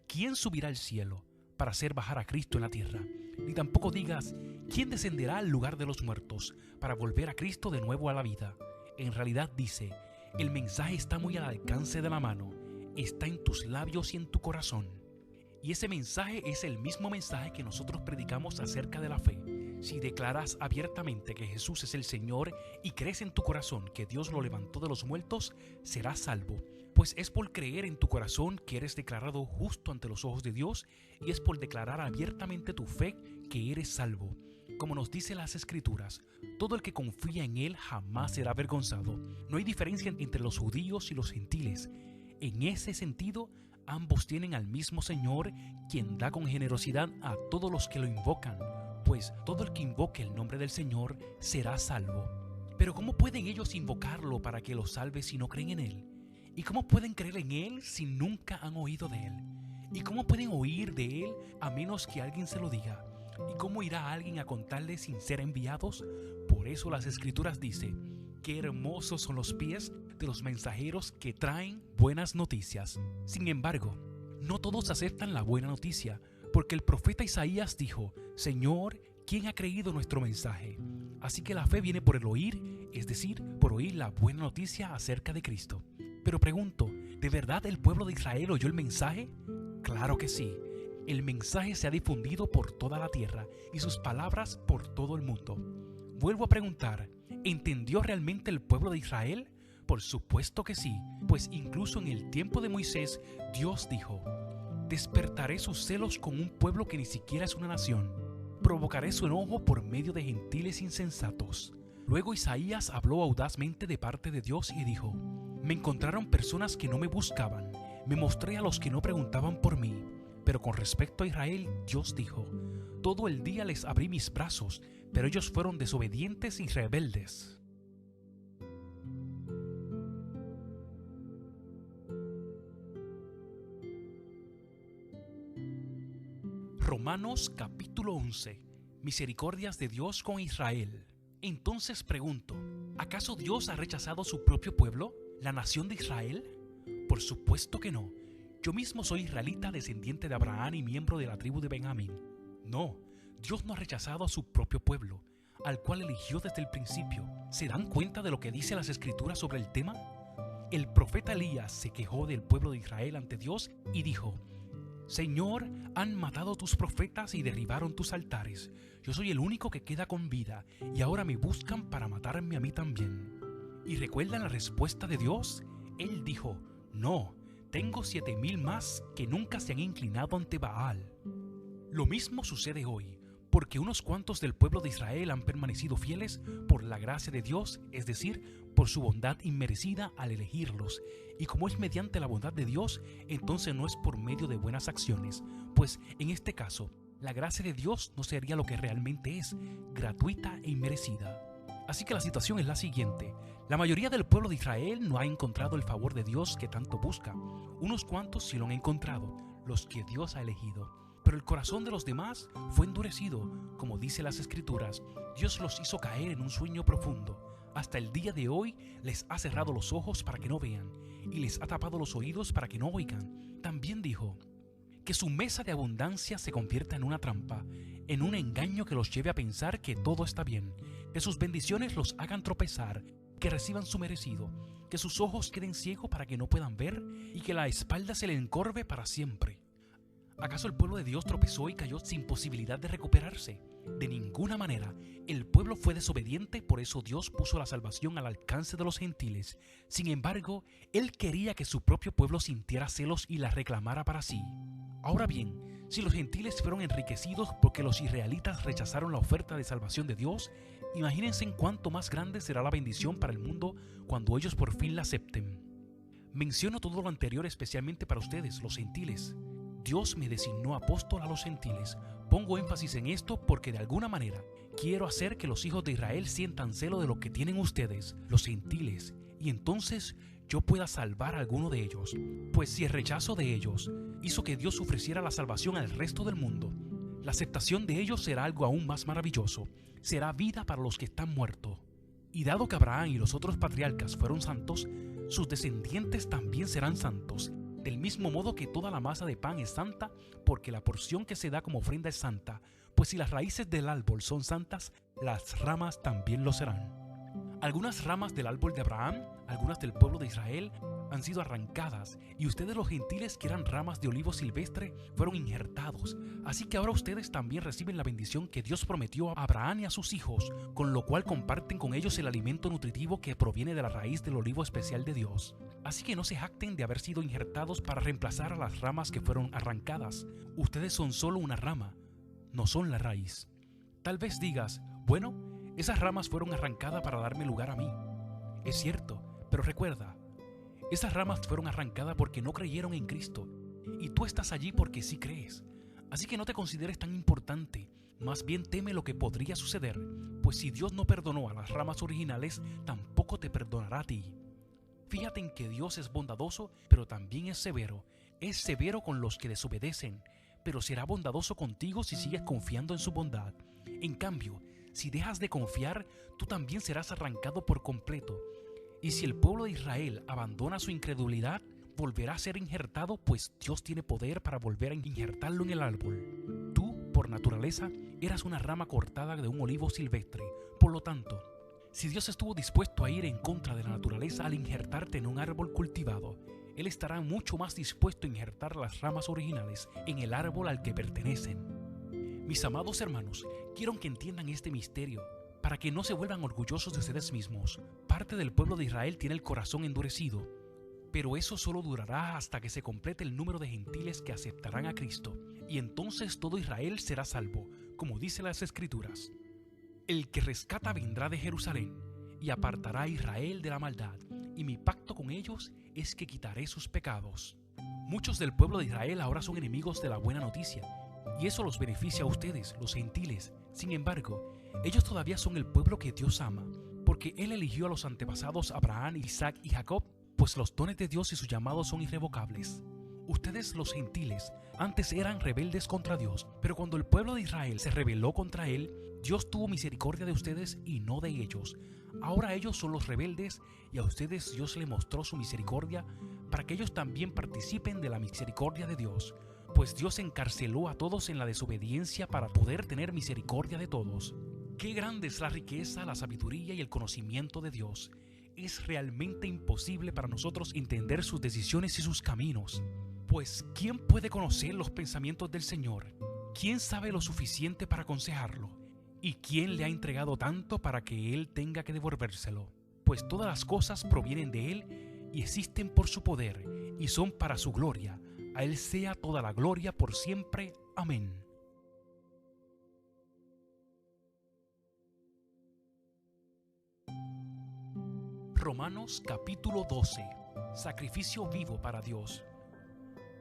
¿quién subirá al cielo para hacer bajar a Cristo en la tierra? Ni tampoco digas, ¿quién descenderá al lugar de los muertos para volver a Cristo de nuevo a la vida? En realidad dice, el mensaje está muy al alcance de la mano, está en tus labios y en tu corazón. Y ese mensaje es el mismo mensaje que nosotros predicamos acerca de la fe. Si declaras abiertamente que Jesús es el Señor y crees en tu corazón que Dios lo levantó de los muertos, serás salvo. Pues es por creer en tu corazón que eres declarado justo ante los ojos de Dios y es por declarar abiertamente tu fe que eres salvo. Como nos dice las Escrituras, todo el que confía en Él jamás será avergonzado. No hay diferencia entre los judíos y los gentiles. En ese sentido, ambos tienen al mismo Señor, quien da con generosidad a todos los que lo invocan, pues todo el que invoque el nombre del Señor será salvo. Pero ¿cómo pueden ellos invocarlo para que los salve si no creen en Él? ¿Y cómo pueden creer en Él si nunca han oído de Él? ¿Y cómo pueden oír de Él a menos que alguien se lo diga? ¿Y cómo irá alguien a contarles sin ser enviados? Por eso las Escrituras dicen, qué hermosos son los pies de los mensajeros que traen buenas noticias. Sin embargo, no todos aceptan la buena noticia, porque el profeta Isaías dijo, Señor, ¿quién ha creído nuestro mensaje? Así que la fe viene por el oír, es decir, por oír la buena noticia acerca de Cristo. Pero pregunto, ¿de verdad el pueblo de Israel oyó el mensaje? Claro que sí. El mensaje se ha difundido por toda la tierra y sus palabras por todo el mundo. Vuelvo a preguntar, ¿entendió realmente el pueblo de Israel? Por supuesto que sí, pues incluso en el tiempo de Moisés, Dios dijo, despertaré sus celos con un pueblo que ni siquiera es una nación. provocaré su enojo por medio de gentiles insensatos. Luego Isaías habló audazmente de parte de Dios y dijo: me encontraron personas que no me buscaban, me mostré a los que no preguntaban por mí. Pero con respecto a Israel, Dios dijo: todo el día les abrí mis brazos, pero ellos fueron desobedientes y rebeldes. Romanos capítulo 11. Misericordias de Dios con Israel. Entonces pregunto, ¿acaso Dios ha rechazado a su propio pueblo, la nación de Israel? Por supuesto que no. Yo mismo soy israelita, descendiente de Abraham y miembro de la tribu de Benjamín. No, Dios no ha rechazado a su propio pueblo, al cual eligió desde el principio. ¿Se dan cuenta de lo que dice las Escrituras sobre el tema? El profeta Elías se quejó del pueblo de Israel ante Dios y dijo: Señor, han matado tus profetas y derribaron tus altares. Yo soy el único que queda con vida y ahora me buscan para matarme a mí también. ¿Y recuerdan la respuesta de Dios? Él dijo: no, tengo 7,000 más que nunca se han inclinado ante Baal. Lo mismo sucede hoy, porque unos cuantos del pueblo de Israel han permanecido fieles por la gracia de Dios, es decir, por su bondad inmerecida al elegirlos. Y como es mediante la bondad de Dios, entonces no es por medio de buenas acciones, pues en este caso, la gracia de Dios no sería lo que realmente es, gratuita e inmerecida. Así que la situación es la siguiente: la mayoría del pueblo de Israel no ha encontrado el favor de Dios que tanto busca. Unos cuantos sí lo han encontrado, los que Dios ha elegido. Pero el corazón de los demás fue endurecido. Como dice las Escrituras, Dios los hizo caer en un sueño profundo. Hasta el día de hoy les ha cerrado los ojos para que no vean y les ha tapado los oídos para que no oigan. También dijo que su mesa de abundancia se convierta en una trampa, en un engaño que los lleve a pensar que todo está bien, que sus bendiciones los hagan tropezar, que reciban su merecido, que sus ojos queden ciegos para que no puedan ver y que la espalda se le encorve para siempre. ¿Acaso el pueblo de Dios tropezó y cayó sin posibilidad de recuperarse? De ninguna manera. El pueblo fue desobediente, por eso Dios puso la salvación al alcance de los gentiles. Sin embargo, Él quería que su propio pueblo sintiera celos y la reclamara para sí. Ahora bien, si los gentiles fueron enriquecidos porque los israelitas rechazaron la oferta de salvación de Dios, imagínense en cuánto más grande será la bendición para el mundo cuando ellos por fin la acepten. Menciono todo lo anterior especialmente para ustedes, los gentiles. Dios me designó apóstol a los gentiles. Pongo énfasis en esto porque de alguna manera quiero hacer que los hijos de Israel sientan celo de lo que tienen ustedes, los gentiles, y entonces yo pueda salvar a alguno de ellos. Pues si el rechazo de ellos hizo que Dios ofreciera la salvación al resto del mundo, la aceptación de ellos será algo aún más maravilloso. Será vida para los que están muertos. Y dado que Abraham y los otros patriarcas fueron santos, sus descendientes también serán santos. Del mismo modo que toda la masa de pan es santa, porque la porción que se da como ofrenda es santa, pues si las raíces del árbol son santas, las ramas también lo serán. Algunas ramas del árbol de Abraham, algunas del pueblo de Israel, han sido arrancadas, y ustedes los gentiles que eran ramas de olivo silvestre fueron injertados. Así que ahora ustedes también reciben la bendición que Dios prometió a Abraham y a sus hijos, con lo cual comparten con ellos el alimento nutritivo que proviene de la raíz del olivo especial de Dios. Así que no se jacten de haber sido injertados para reemplazar a las ramas que fueron arrancadas. Ustedes son solo una rama, no son la raíz. Tal vez digas, bueno, esas ramas fueron arrancadas para darme lugar a mí. Es cierto, pero recuerda, esas ramas fueron arrancadas porque no creyeron en Cristo, y tú estás allí porque sí crees. Así que no te consideres tan importante, más bien teme lo que podría suceder, pues si Dios no perdonó a las ramas originales, tampoco te perdonará a ti. Fíjate en que Dios es bondadoso, pero también es severo. Es severo con los que desobedecen, pero será bondadoso contigo si sigues confiando en su bondad. En cambio, si dejas de confiar, tú también serás arrancado por completo. Y si el pueblo de Israel abandona su incredulidad, volverá a ser injertado, pues Dios tiene poder para volver a injertarlo en el árbol. Tú, por naturaleza, eras una rama cortada de un olivo silvestre. Por lo tanto, si Dios estuvo dispuesto a ir en contra de la naturaleza al injertarte en un árbol cultivado, Él estará mucho más dispuesto a injertar las ramas originales en el árbol al que pertenecen. Mis amados hermanos, quiero que entiendan este misterio, para que no se vuelvan orgullosos de ustedes mismos. Parte del pueblo de Israel tiene el corazón endurecido, pero eso solo durará hasta que se complete el número de gentiles que aceptarán a Cristo, y entonces todo Israel será salvo, como dice las Escrituras. El que rescata vendrá de Jerusalén y apartará a Israel de la maldad, y mi pacto con ellos es que quitaré sus pecados. Muchos del pueblo de Israel ahora son enemigos de la buena noticia, y eso los beneficia a ustedes, los gentiles. Sin embargo, ellos todavía son el pueblo que Dios ama, porque Él eligió a los antepasados Abraham, Isaac y Jacob, pues los dones de Dios y sus llamados son irrevocables. Ustedes, los gentiles, antes eran rebeldes contra Dios, pero cuando el pueblo de Israel se rebeló contra Él, Dios tuvo misericordia de ustedes y no de ellos. Ahora ellos son los rebeldes y a ustedes Dios le mostró su misericordia para que ellos también participen de la misericordia de Dios, pues Dios encarceló a todos en la desobediencia para poder tener misericordia de todos. Qué grande es la riqueza, la sabiduría y el conocimiento de Dios. Es realmente imposible para nosotros entender sus decisiones y sus caminos. Pues, ¿quién puede conocer los pensamientos del Señor? ¿Quién sabe lo suficiente para aconsejarlo? ¿Y quién le ha entregado tanto para que Él tenga que devolvérselo? Pues todas las cosas provienen de Él y existen por su poder y son para su gloria. A Él sea toda la gloria por siempre. Amén. Romanos capítulo 12. Sacrificio vivo para Dios.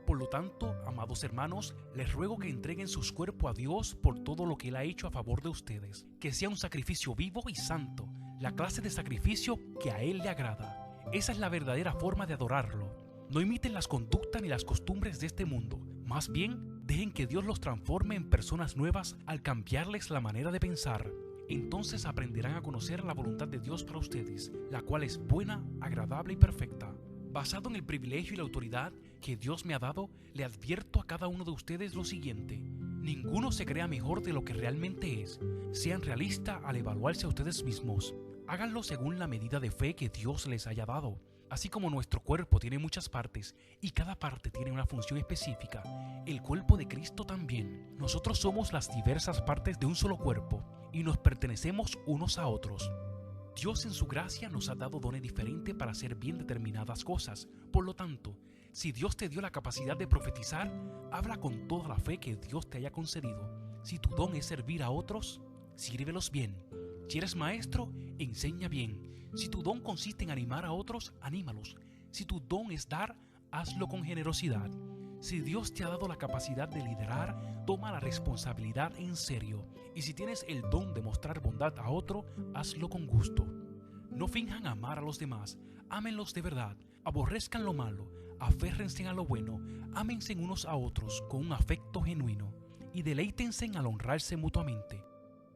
Por lo tanto, amados hermanos, les ruego que entreguen sus cuerpos a Dios por todo lo que Él ha hecho a favor de ustedes, que sea un sacrificio vivo y santo, la clase de sacrificio que a Él le agrada. Esa es la verdadera forma de adorarlo. No imiten las conductas ni las costumbres de este mundo, más bien dejen que Dios los transforme en personas nuevas al cambiarles la manera de pensar. Entonces aprenderán a conocer la voluntad de Dios para ustedes, la cual es buena, agradable y perfecta. Basado en el privilegio y la autoridad que Dios me ha dado, le advierto a cada uno de ustedes lo siguiente: ninguno se crea mejor de lo que realmente es. Sean realistas al evaluarse a ustedes mismos. Háganlo según la medida de fe que Dios les haya dado. Así como nuestro cuerpo tiene muchas partes y cada parte tiene una función específica, el cuerpo de Cristo también. Nosotros somos las diversas partes de un solo cuerpo y nos pertenecemos unos a otros. Dios en su gracia nos ha dado dones diferentes para hacer bien determinadas cosas. Por lo tanto, si Dios te dio la capacidad de profetizar, habla con toda la fe que Dios te haya concedido. Si tu don es servir a otros, sírvelos bien. Si eres maestro, enseña bien. Si tu don consiste en animar a otros, anímalos. Si tu don es dar, hazlo con generosidad. Si Dios te ha dado la capacidad de liderar, toma la responsabilidad en serio. Y si tienes el don de mostrar bondad a otro, hazlo con gusto. No finjan amar a los demás, ámenlos de verdad, aborrezcan lo malo, aférrense a lo bueno, ámense unos a otros con un afecto genuino y deleítense al honrarse mutuamente.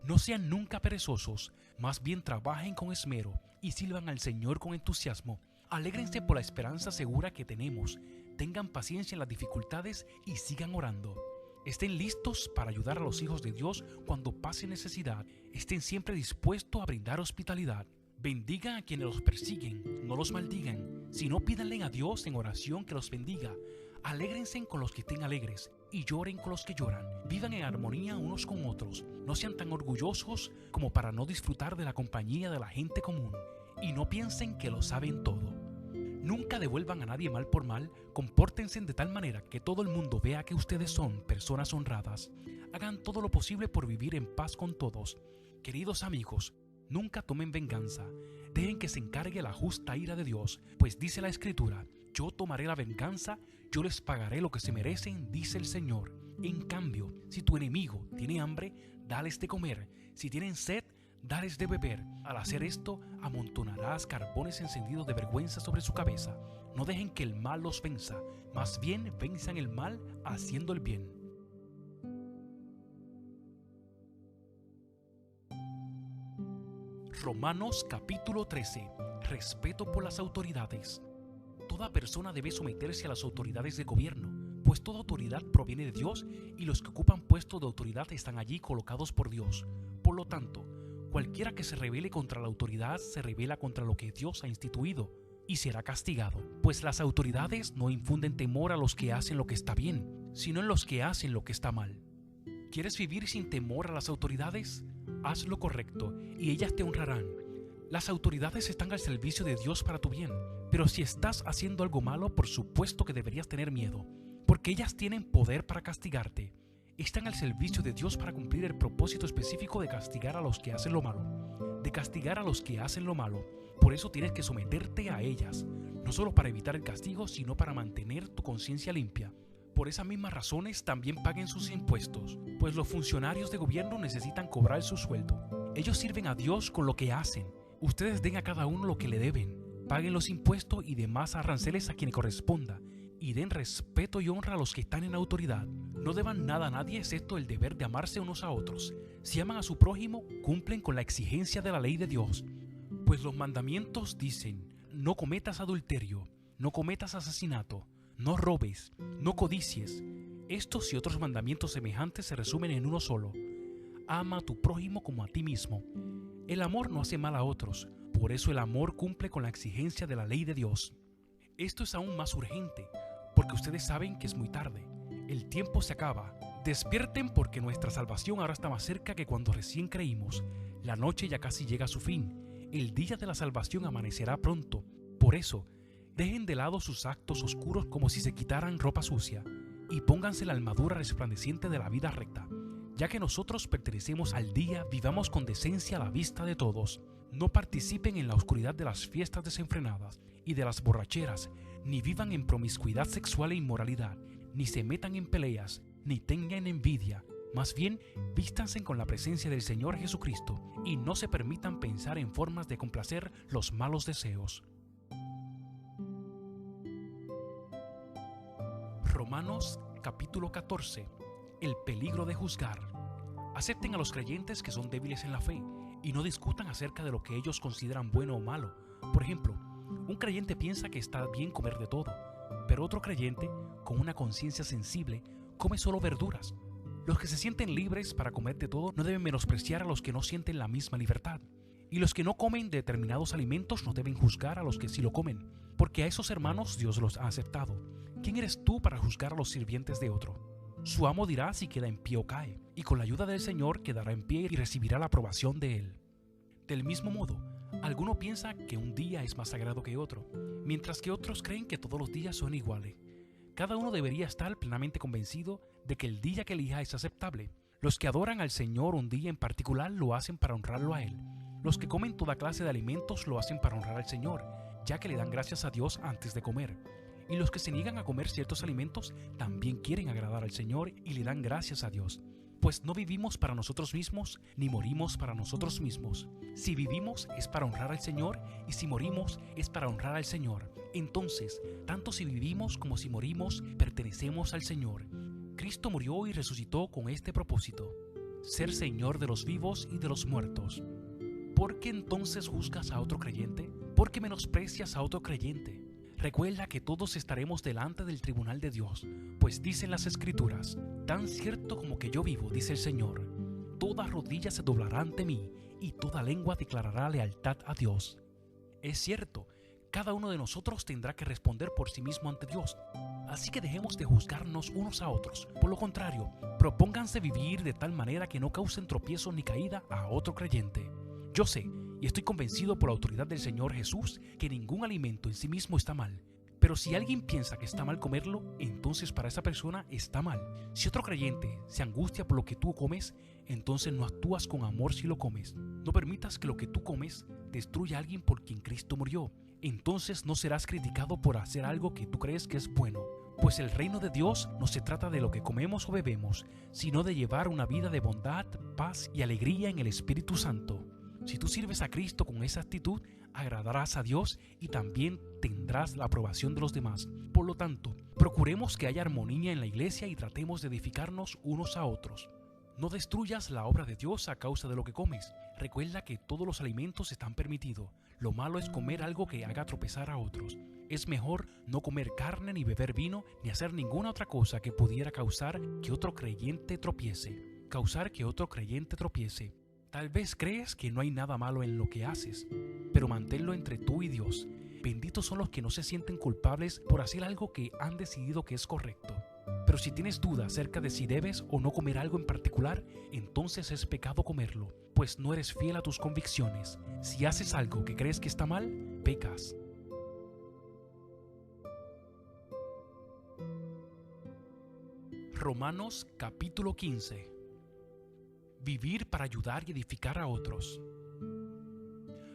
No sean nunca perezosos, más bien trabajen con esmero y sirvan al Señor con entusiasmo. Alégrense por la esperanza segura que tenemos, tengan paciencia en las dificultades y sigan orando. Estén listos para ayudar a los hijos de Dios cuando pase necesidad. Estén siempre dispuestos a brindar hospitalidad. Bendigan a quienes los persiguen, no los maldigan, sino pídanle a Dios en oración que los bendiga. Alégrense con los que estén alegres y lloren con los que lloran. Vivan en armonía unos con otros. No sean tan orgullosos como para no disfrutar de la compañía de la gente común. Y no piensen que lo saben todo. Nunca devuelvan a nadie mal por mal. Compórtense de tal manera que todo el mundo vea que ustedes son personas honradas. Hagan todo lo posible por vivir en paz con todos. Queridos amigos, nunca tomen venganza. Dejen que se encargue la justa ira de Dios, pues dice la Escritura: yo tomaré la venganza, yo les pagaré lo que se merecen, dice el Señor. En cambio, si tu enemigo tiene hambre, dales de comer. Si tienen sed, dales de beber. Al hacer esto, amontonarás carbones encendidos de vergüenza sobre su cabeza. No dejen que el mal los venza, más bien venzan el mal haciendo el bien. Romanos capítulo 13. Respeto por las autoridades. Toda persona debe someterse a las autoridades de gobierno, pues toda autoridad proviene de Dios y los que ocupan puestos de autoridad están allí colocados por Dios. Por lo tanto, cualquiera que se rebele contra la autoridad se rebela contra lo que Dios ha instituido y será castigado, pues las autoridades no infunden temor a los que hacen lo que está bien, sino en los que hacen lo que está mal. ¿Quieres vivir sin temor a las autoridades? Haz lo correcto y ellas te honrarán. Las autoridades están al servicio de Dios para tu bien, pero si estás haciendo algo malo, por supuesto que deberías tener miedo, porque ellas tienen poder para castigarte. están al servicio de Dios para cumplir el propósito específico de castigar a los que hacen lo malo. De castigar a los que hacen lo malo. Por eso tienes que someterte a ellas, no solo para evitar el castigo, sino para mantener tu conciencia limpia. Por esas mismas razones también paguen sus impuestos, pues los funcionarios de gobierno necesitan cobrar su sueldo. Ellos sirven a Dios con lo que hacen. Ustedes den a cada uno lo que le deben. Paguen los impuestos y demás aranceles a quien corresponda, y den respeto y honra a los que están en autoridad. No deban nada a nadie excepto el deber de amarse unos a otros. Si aman a su prójimo, cumplen con la exigencia de la ley de Dios. Pues los mandamientos dicen: no cometas adulterio, no cometas asesinato, no robes, no codicies. Estos y otros mandamientos semejantes se resumen en uno solo: ama a tu prójimo como a ti mismo. El amor no hace mal a otros, por eso el amor cumple con la exigencia de la ley de Dios. Esto es aún más urgente, porque ustedes saben que es muy tarde. El tiempo se acaba. Despierten, porque nuestra salvación ahora está más cerca que cuando recién creímos. La noche ya casi llega a su fin. El día de la salvación amanecerá pronto. Por eso, dejen de lado sus actos oscuros como si se quitaran ropa sucia, y pónganse la armadura resplandeciente de la vida recta. Ya que nosotros pertenecemos al día, vivamos con decencia a la vista de todos. No participen en la oscuridad de las fiestas desenfrenadas y de las borracheras, ni vivan en promiscuidad sexual e inmoralidad, ni se metan en peleas, ni tengan envidia. Más bien, vístanse con la presencia del Señor Jesucristo y no se permitan pensar en formas de complacer los malos deseos. Romanos capítulo 14. El peligro de juzgar. Acepten a los creyentes que son débiles en la fe y no discutan acerca de lo que ellos consideran bueno o malo. Por ejemplo, un creyente piensa que está bien comer de todo, pero otro creyente, con una conciencia sensible, come solo verduras. Los que se sienten libres para comer de todo no deben menospreciar a los que no sienten la misma libertad. Y los que no comen determinados alimentos no deben juzgar a los que sí lo comen, porque a esos hermanos Dios los ha aceptado. ¿Quién eres tú para juzgar a los sirvientes de otro? Su amo dirá si queda en pie o cae, y con la ayuda del Señor quedará en pie y recibirá la aprobación de Él. Del mismo modo, alguno piensa que un día es más sagrado que otro, mientras que otros creen que todos los días son iguales. Cada uno debería estar plenamente convencido de que el día que elija es aceptable. Los que adoran al Señor un día en particular lo hacen para honrarlo a Él. Los que comen toda clase de alimentos lo hacen para honrar al Señor, ya que le dan gracias a Dios antes de comer. Y los que se niegan a comer ciertos alimentos también quieren agradar al Señor y le dan gracias a Dios. Pues no vivimos para nosotros mismos, ni morimos para nosotros mismos. Si vivimos es para honrar al Señor, y si morimos es para honrar al Señor. Entonces, tanto si vivimos como si morimos, pertenecemos al Señor. Cristo murió y resucitó con este propósito: ser Señor de los vivos y de los muertos. ¿Por qué entonces juzgas a otro creyente? ¿Por qué menosprecias a otro creyente? Recuerda que todos estaremos delante del tribunal de Dios, pues dicen las Escrituras: tan cierto como que yo vivo, dice el Señor, toda rodilla se doblará ante mí y toda lengua declarará lealtad a Dios. Es cierto, cada uno de nosotros tendrá que responder por sí mismo ante Dios. Así que dejemos de juzgarnos unos a otros. Por lo contrario, propónganse vivir de tal manera que no causen tropiezo ni caída a otro creyente. Yo sé, y estoy convencido por la autoridad del Señor Jesús, que ningún alimento en sí mismo está mal. Pero si alguien piensa que está mal comerlo, entonces para esa persona está mal. Si otro creyente se angustia por lo que tú comes, entonces no actúas con amor si lo comes. No permitas que lo que tú comes destruya a alguien por quien Cristo murió. Entonces no serás criticado por hacer algo que tú crees que es bueno. Pues el reino de Dios no se trata de lo que comemos o bebemos, sino de llevar una vida de bondad, paz y alegría en el Espíritu Santo. Si tú sirves a Cristo con esa actitud, agradarás a Dios y también tendrás la aprobación de los demás. Por lo tanto, procuremos que haya armonía en la iglesia y tratemos de edificarnos unos a otros. No destruyas la obra de Dios a causa de lo que comes. Recuerda que todos los alimentos están permitidos. Lo malo es comer algo que haga tropezar a otros. Es mejor no comer carne, ni beber vino, ni hacer ninguna otra cosa que pudiera causar que otro creyente tropiece. Tal vez crees que no hay nada malo en lo que haces, pero manténlo entre tú y Dios. Benditos son los que no se sienten culpables por hacer algo que han decidido que es correcto. Pero si tienes duda acerca de si debes o no comer algo en particular, entonces es pecado comerlo, pues no eres fiel a tus convicciones. Si haces algo que crees que está mal, pecas. Romanos capítulo 15. Vivir para ayudar y edificar a otros.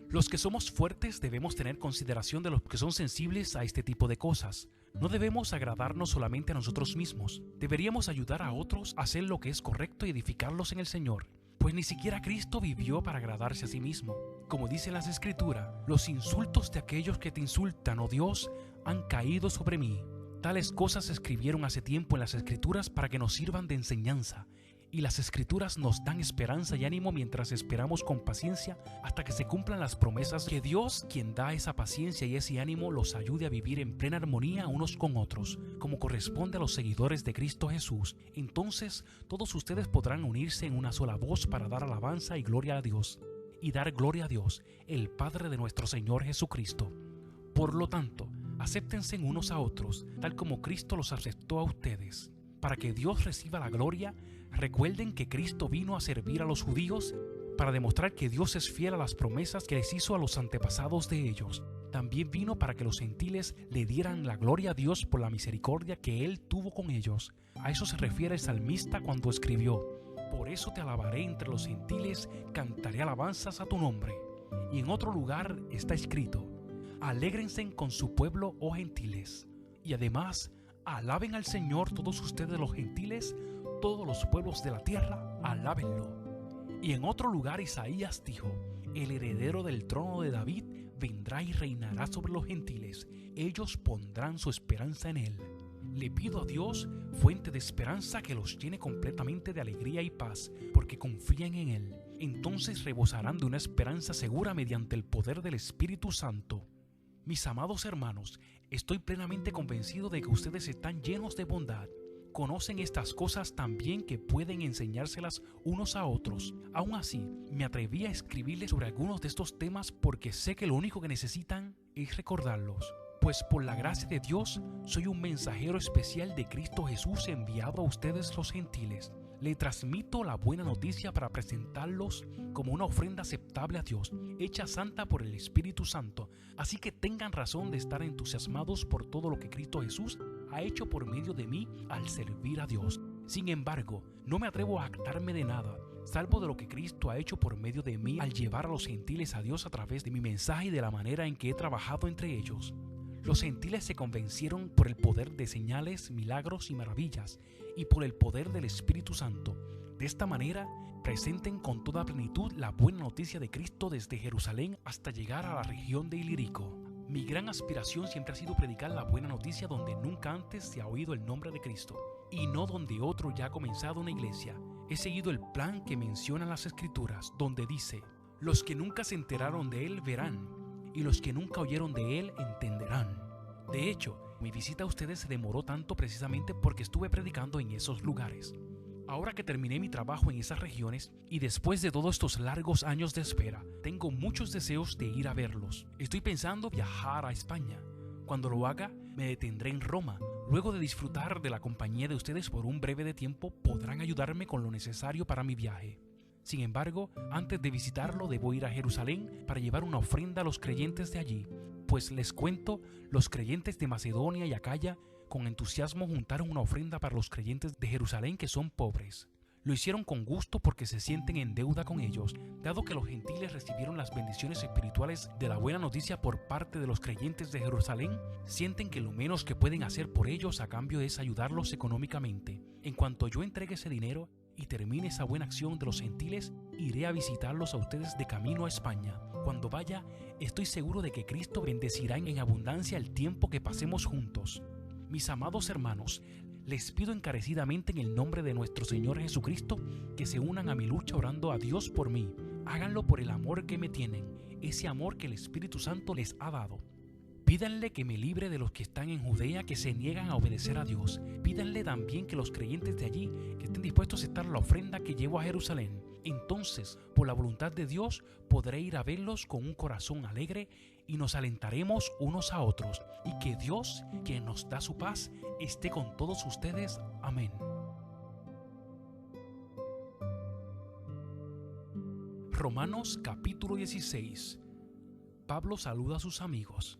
Los que somos fuertes debemos tener consideración de los que son sensibles a este tipo de cosas. No debemos agradarnos solamente a nosotros mismos. Deberíamos ayudar a otros a hacer lo que es correcto y edificarlos en el Señor. Pues ni siquiera Cristo vivió para agradarse a sí mismo. Como dicen las Escrituras, los insultos de aquellos que te insultan, oh Dios, han caído sobre mí. Tales cosas se escribieron hace tiempo en las Escrituras para que nos sirvan de enseñanza. Y las Escrituras nos dan esperanza y ánimo mientras esperamos con paciencia hasta que se cumplan las promesas. Que Dios, quien da esa paciencia y ese ánimo, los ayude a vivir en plena armonía unos con otros, como corresponde a los seguidores de Cristo Jesús. Entonces todos ustedes podrán unirse en una sola voz para dar alabanza y gloria a Dios, y dar gloria a Dios, el Padre de nuestro Señor Jesucristo. Por lo tanto, acéptense unos a otros, tal como Cristo los aceptó a ustedes. Para que Dios reciba la gloria, recuerden que Cristo vino a servir a los judíos para demostrar que Dios es fiel a las promesas que les hizo a los antepasados de ellos. También vino para que los gentiles le dieran la gloria a Dios por la misericordia que Él tuvo con ellos. A eso se refiere el salmista cuando escribió: por eso te alabaré entre los gentiles, cantaré alabanzas a tu nombre. Y en otro lugar está escrito: alégrense con su pueblo, oh gentiles. Y además, alaben al Señor todos ustedes los gentiles, todos los pueblos de la tierra, alábenlo. Y en otro lugar Isaías dijo: el heredero del trono de David vendrá y reinará sobre los gentiles, ellos pondrán su esperanza en él. Le pido a Dios, fuente de esperanza, que los llene completamente de alegría y paz, porque confían en Él. Entonces rebosarán de una esperanza segura mediante el poder del Espíritu Santo. Mis amados hermanos, estoy plenamente convencido de que ustedes están llenos de bondad. Conocen estas cosas tan bien que pueden enseñárselas unos a otros. Aún así, me atreví a escribirles sobre algunos de estos temas porque sé que lo único que necesitan es recordarlos. Pues por la gracia de Dios, soy un mensajero especial de Cristo Jesús enviado a ustedes los gentiles. Le transmito la buena noticia para presentarlos como una ofrenda aceptable a Dios, hecha santa por el Espíritu Santo. Así que tengan razón de estar entusiasmados por todo lo que Cristo Jesús ha hecho por medio de mí al servir a Dios. Sin embargo, no me atrevo a jactarme de nada, salvo de lo que Cristo ha hecho por medio de mí al llevar a los gentiles a Dios a través de mi mensaje y de la manera en que he trabajado entre ellos. Los gentiles se convencieron por el poder de señales, milagros y maravillas, y por el poder del Espíritu Santo. De esta manera, presenten con toda plenitud la buena noticia de Cristo desde Jerusalén hasta llegar a la región de Ilírico. Mi gran aspiración siempre ha sido predicar la buena noticia donde nunca antes se ha oído el nombre de Cristo, y no donde otro ya ha comenzado una iglesia. He seguido el plan que mencionan las Escrituras, donde dice: los que nunca se enteraron de Él verán, y los que nunca oyeron de Él entenderán. De hecho, mi visita a ustedes se demoró tanto precisamente porque estuve predicando en esos lugares. Ahora que terminé mi trabajo en esas regiones y después de todos estos largos años de espera, tengo muchos deseos de ir a verlos. Estoy pensando viajar a España. Cuando lo haga, me detendré en Roma. Luego de disfrutar de la compañía de ustedes por un breve de tiempo, podrán ayudarme con lo necesario para mi viaje. Sin embargo, antes de visitarlo debo ir a Jerusalén para llevar una ofrenda a los creyentes de allí, pues les cuento, los creyentes de Macedonia y Acaya con entusiasmo juntaron una ofrenda para los creyentes de Jerusalén que son pobres. Lo hicieron con gusto porque se sienten en deuda con ellos, dado que los gentiles recibieron las bendiciones espirituales de la buena noticia por parte de los creyentes de Jerusalén. Sienten que lo menos que pueden hacer por ellos a cambio es ayudarlos económicamente. En cuanto yo entregue ese dinero y termine esa buena acción de los gentiles, iré a visitarlos a ustedes de camino a España. Cuando vaya, estoy seguro de que Cristo bendecirá en abundancia el tiempo que pasemos juntos. Mis amados hermanos, les pido encarecidamente en el nombre de nuestro Señor Jesucristo que se unan a mi lucha orando a Dios por mí. Háganlo por el amor que me tienen, ese amor que el Espíritu Santo les ha dado. Pídanle que me libre de los que están en Judea que se niegan a obedecer a Dios. Pídanle también que los creyentes de allí que estén dispuestos a aceptar la ofrenda que llevo a Jerusalén. Entonces, por la voluntad de Dios, podré ir a verlos con un corazón alegre y nos alentaremos unos a otros. Y que Dios, quien nos da su paz, esté con todos ustedes. Amén. Romanos capítulo 16. Pablo saluda a sus amigos.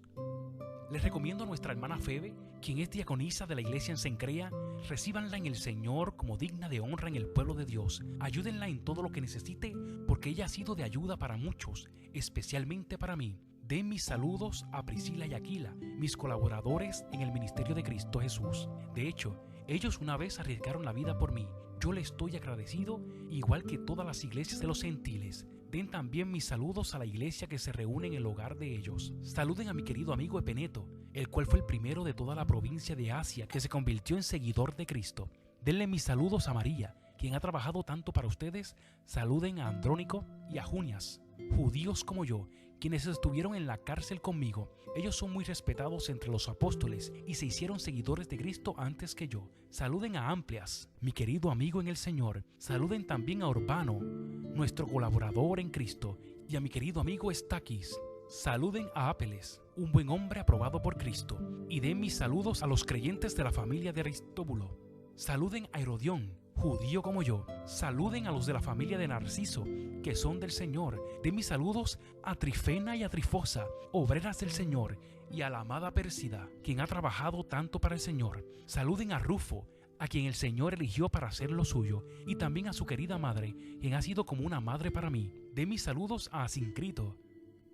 Les recomiendo a nuestra hermana Febe quien es diaconisa de la iglesia en Cencrea, recíbanla en el Señor como digna de honra en el pueblo de Dios. Ayúdenla en todo lo que necesite, porque ella ha sido de ayuda para muchos, especialmente para mí. Den mis saludos a Priscila y Aquila, mis colaboradores en el ministerio de Cristo Jesús. De hecho, ellos una vez arriesgaron la vida por mí. Yo le estoy agradecido, igual que todas las iglesias de los gentiles. Den también mis saludos a la iglesia que se reúne en el hogar de ellos. Saluden a mi querido amigo Epeneto, el cual fue el primero de toda la provincia de Asia que se convirtió en seguidor de Cristo. Denle mis saludos a María, quien ha trabajado tanto para ustedes. Saluden a Andrónico y a Junias, judíos como yo, quienes estuvieron en la cárcel conmigo. Ellos son muy respetados entre los apóstoles y se hicieron seguidores de Cristo antes que yo. Saluden a Amplias, mi querido amigo en el Señor. Saluden también a Urbano, nuestro colaborador en Cristo, y a mi querido amigo Estaquis. Saluden a Apeles, un buen hombre aprobado por Cristo, y den mis saludos a los creyentes de la familia de Aristóbulo. Saluden a Herodión, judío como yo. Saluden a los de la familia de Narciso, que son del Señor. Den mis saludos a Trifena y a Trifosa, obreras del Señor, y a la amada Pérsida, quien ha trabajado tanto para el Señor. Saluden a Rufo, a quien el Señor eligió para hacer lo suyo, y también a su querida madre, quien ha sido como una madre para mí. Den mis saludos a Asincrito,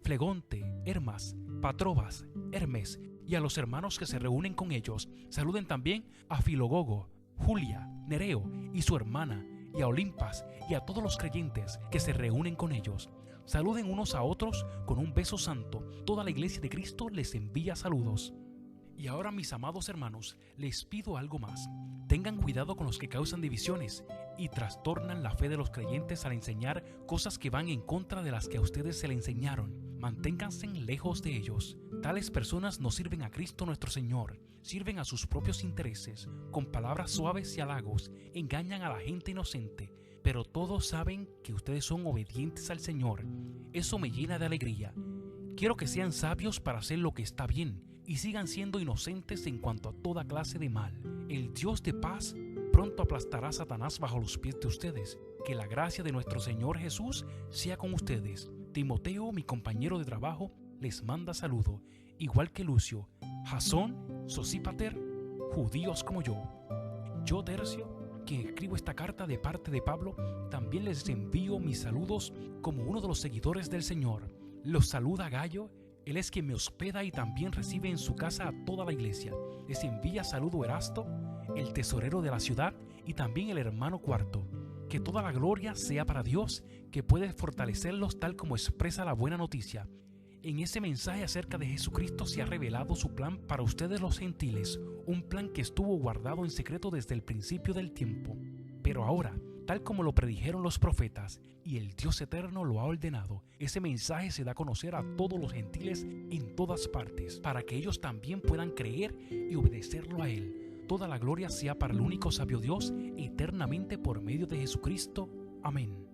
Flegonte, Hermas, Patrobas, Hermes, y a los hermanos que se reúnen con ellos. Saluden también a Filogogo, Julia, Nereo y su hermana, y a Olimpas y a todos los creyentes que se reúnen con ellos. Saluden unos a otros con un beso santo. Toda la iglesia de Cristo les envía saludos. Y ahora, mis amados hermanos, les pido algo más. Tengan cuidado con los que causan divisiones y trastornan la fe de los creyentes al enseñar cosas que van en contra de las que a ustedes se le enseñaron. Manténganse lejos de ellos. Tales personas no sirven a Cristo nuestro Señor, sirven a sus propios intereses. Con palabras suaves y halagos engañan a la gente inocente, pero todos saben que ustedes son obedientes al Señor. Eso me llena de alegría. Quiero que sean sabios para hacer lo que está bien y sigan siendo inocentes en cuanto a toda clase de mal. El Dios de paz pronto aplastará a Satanás bajo los pies de ustedes. Que la gracia de nuestro Señor Jesús sea con ustedes. Timoteo, mi compañero de trabajo, les manda saludo, igual que Lucio, Jasón, Sosípater, judíos como yo. Yo, Tercio, quien escribo esta carta de parte de Pablo, también les envío mis saludos como uno de los seguidores del Señor. Los saluda Gayo. Él es quien me hospeda y también recibe en su casa a toda la iglesia. Les envía saludo Erasto, el tesorero de la ciudad, y también el hermano Cuarto. Que toda la gloria sea para Dios, que puede fortalecerlos tal como expresa la buena noticia. En ese mensaje acerca de Jesucristo se ha revelado su plan para ustedes los gentiles, un plan que estuvo guardado en secreto desde el principio del tiempo. Pero ahora, tal como lo predijeron los profetas, y el Dios eterno lo ha ordenado, ese mensaje se da a conocer a todos los gentiles en todas partes, para que ellos también puedan creer y obedecerlo a Él. Toda la gloria sea para el único sabio Dios, eternamente por medio de Jesucristo. Amén.